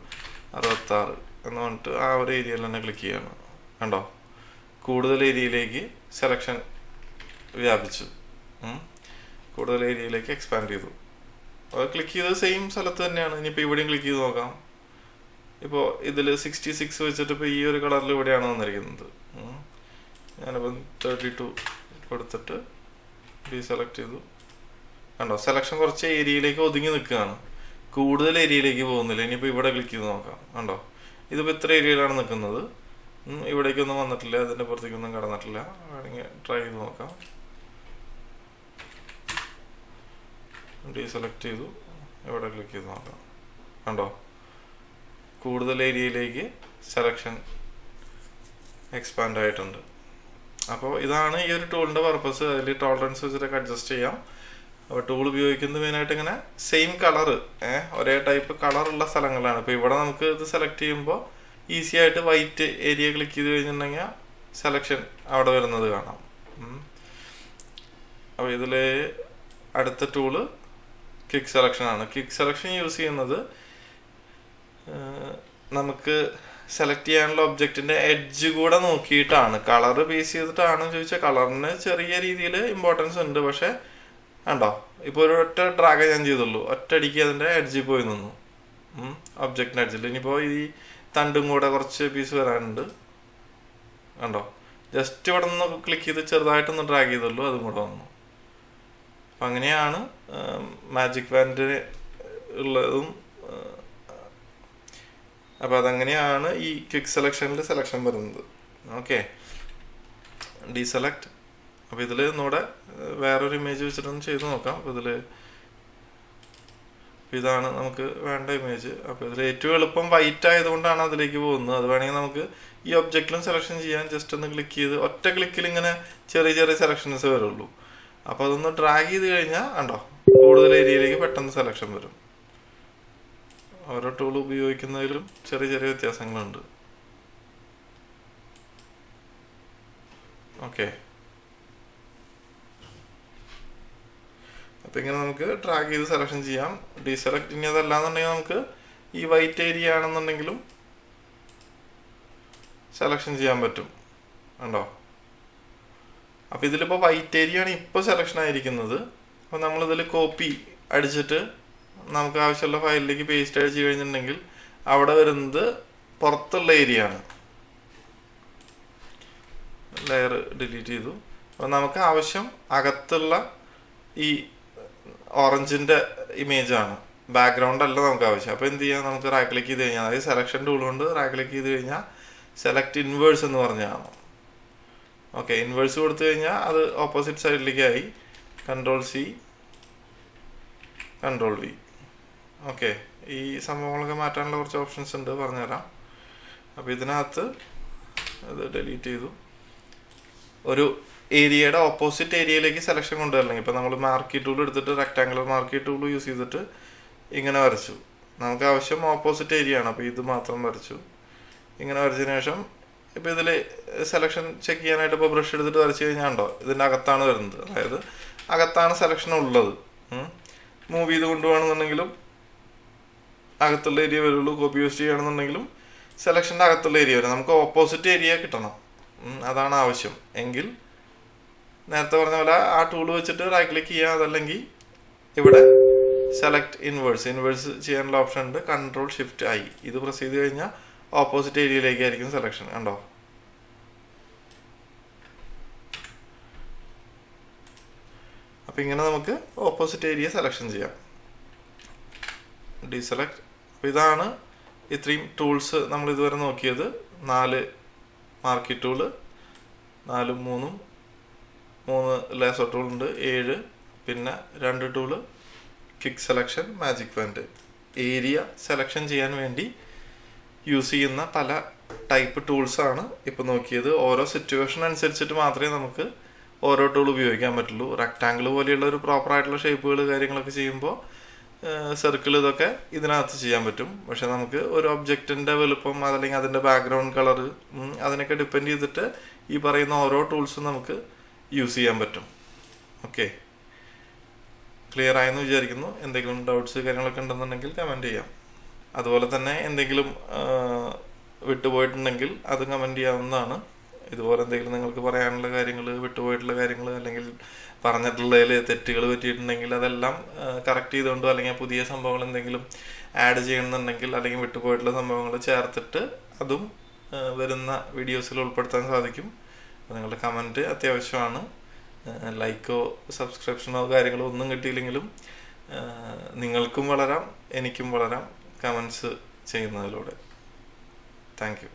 66 എന്ന് പറഞ്ഞിട്ട് ആ ഒരു ഏരിയയിൽ തന്നെ ക്ലിക്ക് ചെയ്യണം. കണ്ടോ, കൂടുതൽ ഏരിയയിലേക്ക് സെലക്ഷൻ വ്യാപിച്ചു, കൂടുതൽ ഏരിയയിലേക്ക് എക്സ്പാൻഡ് ചെയ്തു. അപ്പോൾ ക്ലിക്ക് ചെയ്ത് സെയിം സ്ഥലത്ത് തന്നെയാണ്. ഇനിയിപ്പോൾ ഇവിടെയും ക്ലിക്ക് ചെയ്ത് നോക്കാം. ഇപ്പോൾ ഇതിൽ 66 വെച്ചിട്ട് ഇപ്പോൾ ഈ ഒരു കളറിൽ ഇവിടെയാണ് വന്നിരിക്കുന്നത്. ഞാനിപ്പം 32 കൊടുത്തിട്ട് ഡീസെലക്ട് ചെയ്തു. കണ്ടോ, സെലക്ഷൻ കുറച്ച് ഏരിയയിലേക്ക് ഒതുങ്ങി നിൽക്കുകയാണ്, കൂടുതൽ ഏരിയയിലേക്ക് പോകുന്നില്ല. ഇനിയിപ്പോൾ ഇവിടെ ക്ലിക്ക് ചെയ്ത് നോക്കാം. കണ്ടോ, ഇതിപ്പോൾ ഇത്ര ഏരിയയിലാണ് നിൽക്കുന്നത്, ഇവിടേക്കൊന്നും വന്നിട്ടില്ല, അതിൻ്റെ പുറത്തേക്കൊന്നും കടന്നിട്ടില്ല. വേണമെങ്കിൽ ട്രൈ ചെയ്ത് നോക്കാം. ഡീസെലക്ട് ചെയ്തു, ഇവിടെ ക്ലിക്ക് ചെയ്ത് നോക്കാം. കണ്ടോ, കൂടുതൽ ഏരിയയിലേക്ക് സെലക്ഷൻ എക്സ്പാൻഡ് ആയിട്ടുണ്ട്. അപ്പോൾ ഇതാണ് ഈ ഒരു ടൂളിൻ്റെ പർപ്പസ്. അതിൽ ടോളറൻസ് വെച്ചിട്ടൊക്കെ അഡ്ജസ്റ്റ് ചെയ്യാം. അപ്പോൾ ടൂൾ ഉപയോഗിക്കുന്നത് മെയിനായിട്ട് ഇങ്ങനെ സെയിം കളറ് ഒരേ ടൈപ്പ് കളറുള്ള സ്ഥലങ്ങളാണ്. ഇപ്പോൾ ഇവിടെ നമുക്ക് ഇത് സെലക്ട് ചെയ്യുമ്പോൾ ഈസി ആയിട്ട് വൈറ്റ് ഏരിയ ക്ലിക്ക് ചെയ്ത് കഴിഞ്ഞിട്ടുണ്ടെങ്കിൽ സെലക്ഷൻ അവിടെ വരുന്നത് കാണാം. അപ്പോൾ ഇതിൽ അടുത്ത ടൂള് ക്വിക്ക് സെലക്ഷനാണ്. ക്വിക്ക് സെലക്ഷൻ യൂസ് ചെയ്യുന്നത് നമുക്ക് സെലക്ട് ചെയ്യാനുള്ള ഒബ്ജക്റ്റിൻ്റെ എഡ്ജ് കൂടെ നോക്കിയിട്ടാണ്. കളറ് ബേസ് ചെയ്തിട്ടാണെന്ന് ചോദിച്ചാൽ കളറിന് ചെറിയ രീതിയിൽ ഇമ്പോർട്ടൻസ് ഉണ്ട്. പക്ഷേ കണ്ടോ, ഇപ്പോൾ ഒരു ഒറ്റ ഡ്രാഗ് ഞാൻ ചെയ്തുള്ളൂ, ഒറ്റയടിക്ക് അതിൻ്റെ എഡ്ജിൽ പോയി നിന്നു, ഒബ്ജക്റ്റിൻ്റെ എഡ്ജിൽ. ഇനിയിപ്പോൾ ഈ തണ്ടും കൂടെ കുറച്ച് പീസ് വരാനുണ്ട്. കണ്ടോ, ജസ്റ്റ് ഇവിടെ നിന്ന് ക്ലിക്ക് ചെയ്ത് ചെറുതായിട്ടൊന്ന് ഡ്രാഗ് ചെയ്തുള്ളൂ, അതും കൂടെ വന്നു. അപ്പം അങ്ങനെയാണ് മാജിക് ബാൻഡ് ഉള്ളതും. അപ്പോൾ അതങ്ങനെയാണ് ഈ ക്വിക്ക് സെലക്ഷനിൽ സെലക്ഷൻ വരുന്നത്. Okay, deselect. അപ്പോൾ ഇതിൽ ഒന്നുകൂടെ വേറൊരു ഇമേജ് വെച്ചിട്ടൊന്ന് ചെയ്ത് നോക്കാം. അപ്പോൾ ഇതിൽ ഇതാണ് നമുക്ക് വേണ്ട ഇമേജ്. അപ്പോൾ ഇതിൽ ഏറ്റവും എളുപ്പം വൈറ്റ് ആയതുകൊണ്ടാണ് അതിലേക്ക് പോകുന്നത്. അത് വേണമെങ്കിൽ നമുക്ക് ഈ ഒബ്ജക്റ്റിലും സെലക്ഷൻ ചെയ്യാൻ. ജസ്റ്റ് ഒന്ന് ക്ലിക്ക് ചെയ്ത് ഒറ്റ ക്ലിക്കിൽ ഇങ്ങനെ ചെറിയ ചെറിയ സെലക്ഷൻസ് വരുള്ളൂ. അപ്പോൾ അതൊന്ന് ഡ്രാഗ് ചെയ്ത് കഴിഞ്ഞാൽ കണ്ടോ, കൂടുതൽ ഏരിയയിലേക്ക് പെട്ടെന്ന് സെലക്ഷൻ വരും. ഓരോ ടൂൾ ഉപയോഗിക്കുന്നതിലും ചെറിയ ചെറിയ വ്യത്യാസങ്ങളുണ്ട്. ഓക്കെ, അപ്പം ഇങ്ങനെ നമുക്ക് ഡ്രാഗ് ചെയ്ത് സെലക്ഷൻ ചെയ്യാം. ഡീസെലക്ട്. ഇനി അതല്ലാന്നുണ്ടെങ്കിൽ നമുക്ക് ഈ വൈറ്റ് ഏരിയ ആണെന്നുണ്ടെങ്കിലും സെലക്ഷൻ ചെയ്യാൻ പറ്റും. കണ്ടോ, അപ്പം ഇതിലിപ്പോൾ വൈറ്റ് ഏരിയ ആണ് ഇപ്പോൾ സെലക്ഷൻ ആയിരിക്കുന്നത്. അപ്പോൾ നമ്മളിതിൽ കോപ്പി അടിച്ചിട്ട് നമുക്ക് ആവശ്യമുള്ള ഫയലിലേക്ക് പേസ്റ്റ് അടിച്ച് കഴിഞ്ഞിട്ടുണ്ടെങ്കിൽ അവിടെ വരുന്നത് പുറത്തുള്ള ഏരിയ ആണ്. ലെയർ ഡിലീറ്റ് ചെയ്തു. അപ്പോൾ നമുക്ക് ആവശ്യം അകത്തുള്ള ഈ ഓറഞ്ചിൻ്റെ ഇമേജാണ്, ബാക്ക്ഗ്രൗണ്ട് അല്ല നമുക്ക് ആവശ്യം. അപ്പോൾ എന്ത് ചെയ്യാം, നമുക്ക് റൈറ്റ് ക്ലിക്ക് ചെയ്ത് കഴിഞ്ഞാൽ, അതായത് സെലക്ഷൻ ടൂൾ കൊണ്ട് റൈറ്റ് ക്ലിക്ക് ചെയ്ത് കഴിഞ്ഞാൽ സെലക്ട് ഇൻവേഴ്സ് എന്ന് പറഞ്ഞതാണ്. ഓക്കെ, ഇൻവേഴ്സ് കൊടുത്തു കഴിഞ്ഞാൽ അത് ഓപ്പോസിറ്റ് സൈഡിലേക്കായി. Ctrl+C Ctrl+V. ഓക്കെ, ഈ സംഭവങ്ങളൊക്കെ മാറ്റാനുള്ള കുറച്ച് ഓപ്ഷൻസ് ഉണ്ട്, പറഞ്ഞുതരാം. അപ്പോൾ ഇതിനകത്ത് അത് ഡിലീറ്റ് ചെയ്തു. ഒരു ഏരിയയുടെ ഓപ്പോസിറ്റ് ഏരിയയിലേക്ക് സെലക്ഷൻ കൊണ്ടുവരണമെങ്കിൽ ഇപ്പോൾ നമ്മൾ മാർക്കി ടൂൾ എടുത്തിട്ട് റെക്ടാങ്കുലർ മാർക്കി ടൂൾ യൂസ് ചെയ്തിട്ട് ഇങ്ങനെ വരച്ചു. നമുക്ക് ആവശ്യം ഓപ്പോസിറ്റ് ഏരിയ ആണ്, അപ്പോൾ ഇത് മാത്രം വരച്ചു. ഇങ്ങനെ വരച്ചതിന് ശേഷം ഇപ്പോൾ ഇതിൽ സെലക്ഷൻ ചെക്ക് ചെയ്യാനായിട്ട് ഇപ്പോൾ ബ്രഷ് എടുത്തിട്ട് വരച്ച് കഴിഞ്ഞാൽ ഉണ്ടോ, ഇതിൻ്റെ അകത്താണ് വരുന്നത്. അതായത് അകത്താണ് സെലക്ഷൻ ഉള്ളത്. മൂവ് ചെയ്ത് കൊണ്ടുപോകണമെന്നുണ്ടെങ്കിലും അകത്തുള്ള ഏരിയ വരുള്ളൂ. കോപ്പി യൂസ് ചെയ്യുകയാണെന്നുണ്ടെങ്കിലും സെലക്ഷൻ്റെ അകത്തുള്ള ഏരിയ വരും. നമുക്ക് ഓപ്പോസിറ്റ് ഏരിയ കിട്ടണം, അതാണ് ആവശ്യം. എങ്കിൽ നേരത്തെ പറഞ്ഞ പോലെ ആ ടൂൾ വെച്ചിട്ട് റൈറ്റ് ക്ലിക്ക് ചെയ്യുക. അതല്ലെങ്കിൽ ഇവിടെ സെലക്ട് ഇൻവേഴ്സ് ചെയ്യാനുള്ള ഓപ്ഷൻ ഉണ്ട്, Ctrl+Shift+I. ഇത് പ്രസ് ചെയ്ത് കഴിഞ്ഞാൽ ഓപ്പോസിറ്റ് ഏരിയയിലേക്കായിരിക്കും സെലക്ഷൻ. കണ്ടോ? അപ്പം ഇങ്ങനെ നമുക്ക് ഓപ്പോസിറ്റ് ഏരിയ സെലക്ഷൻ ചെയ്യാം. ഡീസെലക്ട്. അപ്പോൾ ഇതാണ് ഇത്രയും ടൂൾസ് നമ്മൾ ഇതുവരെ നോക്കിയത്. 4 മാർക്കി ടൂള്, 4 3 ലേസർ ടൂൾ ഉണ്ട്, 7. പിന്നെ 2 tool quick selection, magic point. Area selection ചെയ്യാൻ വേണ്ടി യൂസ് ചെയ്യുന്ന പല ടൈപ്പ് ടൂൾസാണ് ഇപ്പോൾ നോക്കിയത്. ഓരോ സിറ്റുവേഷൻ അനുസരിച്ചിട്ട് മാത്രമേ നമുക്ക് ഓരോ ടൂൾ ഉപയോഗിക്കാൻ പറ്റുള്ളൂ. റെക്ടാങ്കിൾ പോലെയുള്ള ഒരു പ്രോപ്പറായിട്ടുള്ള ഷേപ്പുകൾ കാര്യങ്ങളൊക്കെ ചെയ്യുമ്പോൾ സർക്കിൾ ഇതൊക്കെ ഇതിനകത്ത് ചെയ്യാൻ പറ്റും. പക്ഷെ നമുക്ക് ഒരു ഒബ്ജക്റ്റിൻ്റെ വലുപ്പം അതല്ലെങ്കിൽ അതിൻ്റെ ബാക്ക്ഗ്രൗണ്ട് കളറ് അതിനൊക്കെ ഡിപ്പെൻഡ് ചെയ്തിട്ട് ഈ പറയുന്ന ഓരോ ടൂൾസും നമുക്ക് യൂസ് ചെയ്യാൻ പറ്റും. ഓക്കെ, ക്ലിയർ ആയെന്ന് വിചാരിക്കുന്നു. എന്തെങ്കിലും ഡൗട്ട്സ് കാര്യങ്ങളൊക്കെ ഉണ്ടെന്നുണ്ടെങ്കിൽ കമൻറ്റ് ചെയ്യാം. അതുപോലെ തന്നെ എന്തെങ്കിലും വിട്ടുപോയിട്ടുണ്ടെങ്കിൽ അത് കമൻറ്റ് ചെയ്യാവുന്നതാണ്. ഇതുപോലെ എന്തെങ്കിലും നിങ്ങൾക്ക് പറയാനുള്ള കാര്യങ്ങൾ, വിട്ടുപോയിട്ടുള്ള കാര്യങ്ങൾ, അല്ലെങ്കിൽ പറഞ്ഞിട്ടുള്ളതിൽ തെറ്റുകൾ പറ്റിയിട്ടുണ്ടെങ്കിൽ അതെല്ലാം കറക്റ്റ് ചെയ്തുകൊണ്ടോ അല്ലെങ്കിൽ പുതിയ സംഭവങ്ങൾ എന്തെങ്കിലും ആഡ് ചെയ്യണമെന്നുണ്ടെങ്കിൽ അല്ലെങ്കിൽ വിട്ടുപോയിട്ടുള്ള സംഭവങ്ങൾ ചേർത്തിട്ട് അതും വരുന്ന വീഡിയോസിൽ ഉൾപ്പെടുത്താൻ സാധിക്കും. നിങ്ങളുടെ കമൻറ്റ് അത്യാവശ്യമാണ്. ലൈക്കോ സബ്സ്ക്രിപ്ഷനോ കാര്യങ്ങളോ ഒന്നും കിട്ടിയില്ലെങ്കിലും നിങ്ങൾക്കും വളരാം എനിക്കും വളരാം കമൻസ് ചെയ്യുന്നതിലൂടെ. Thank you.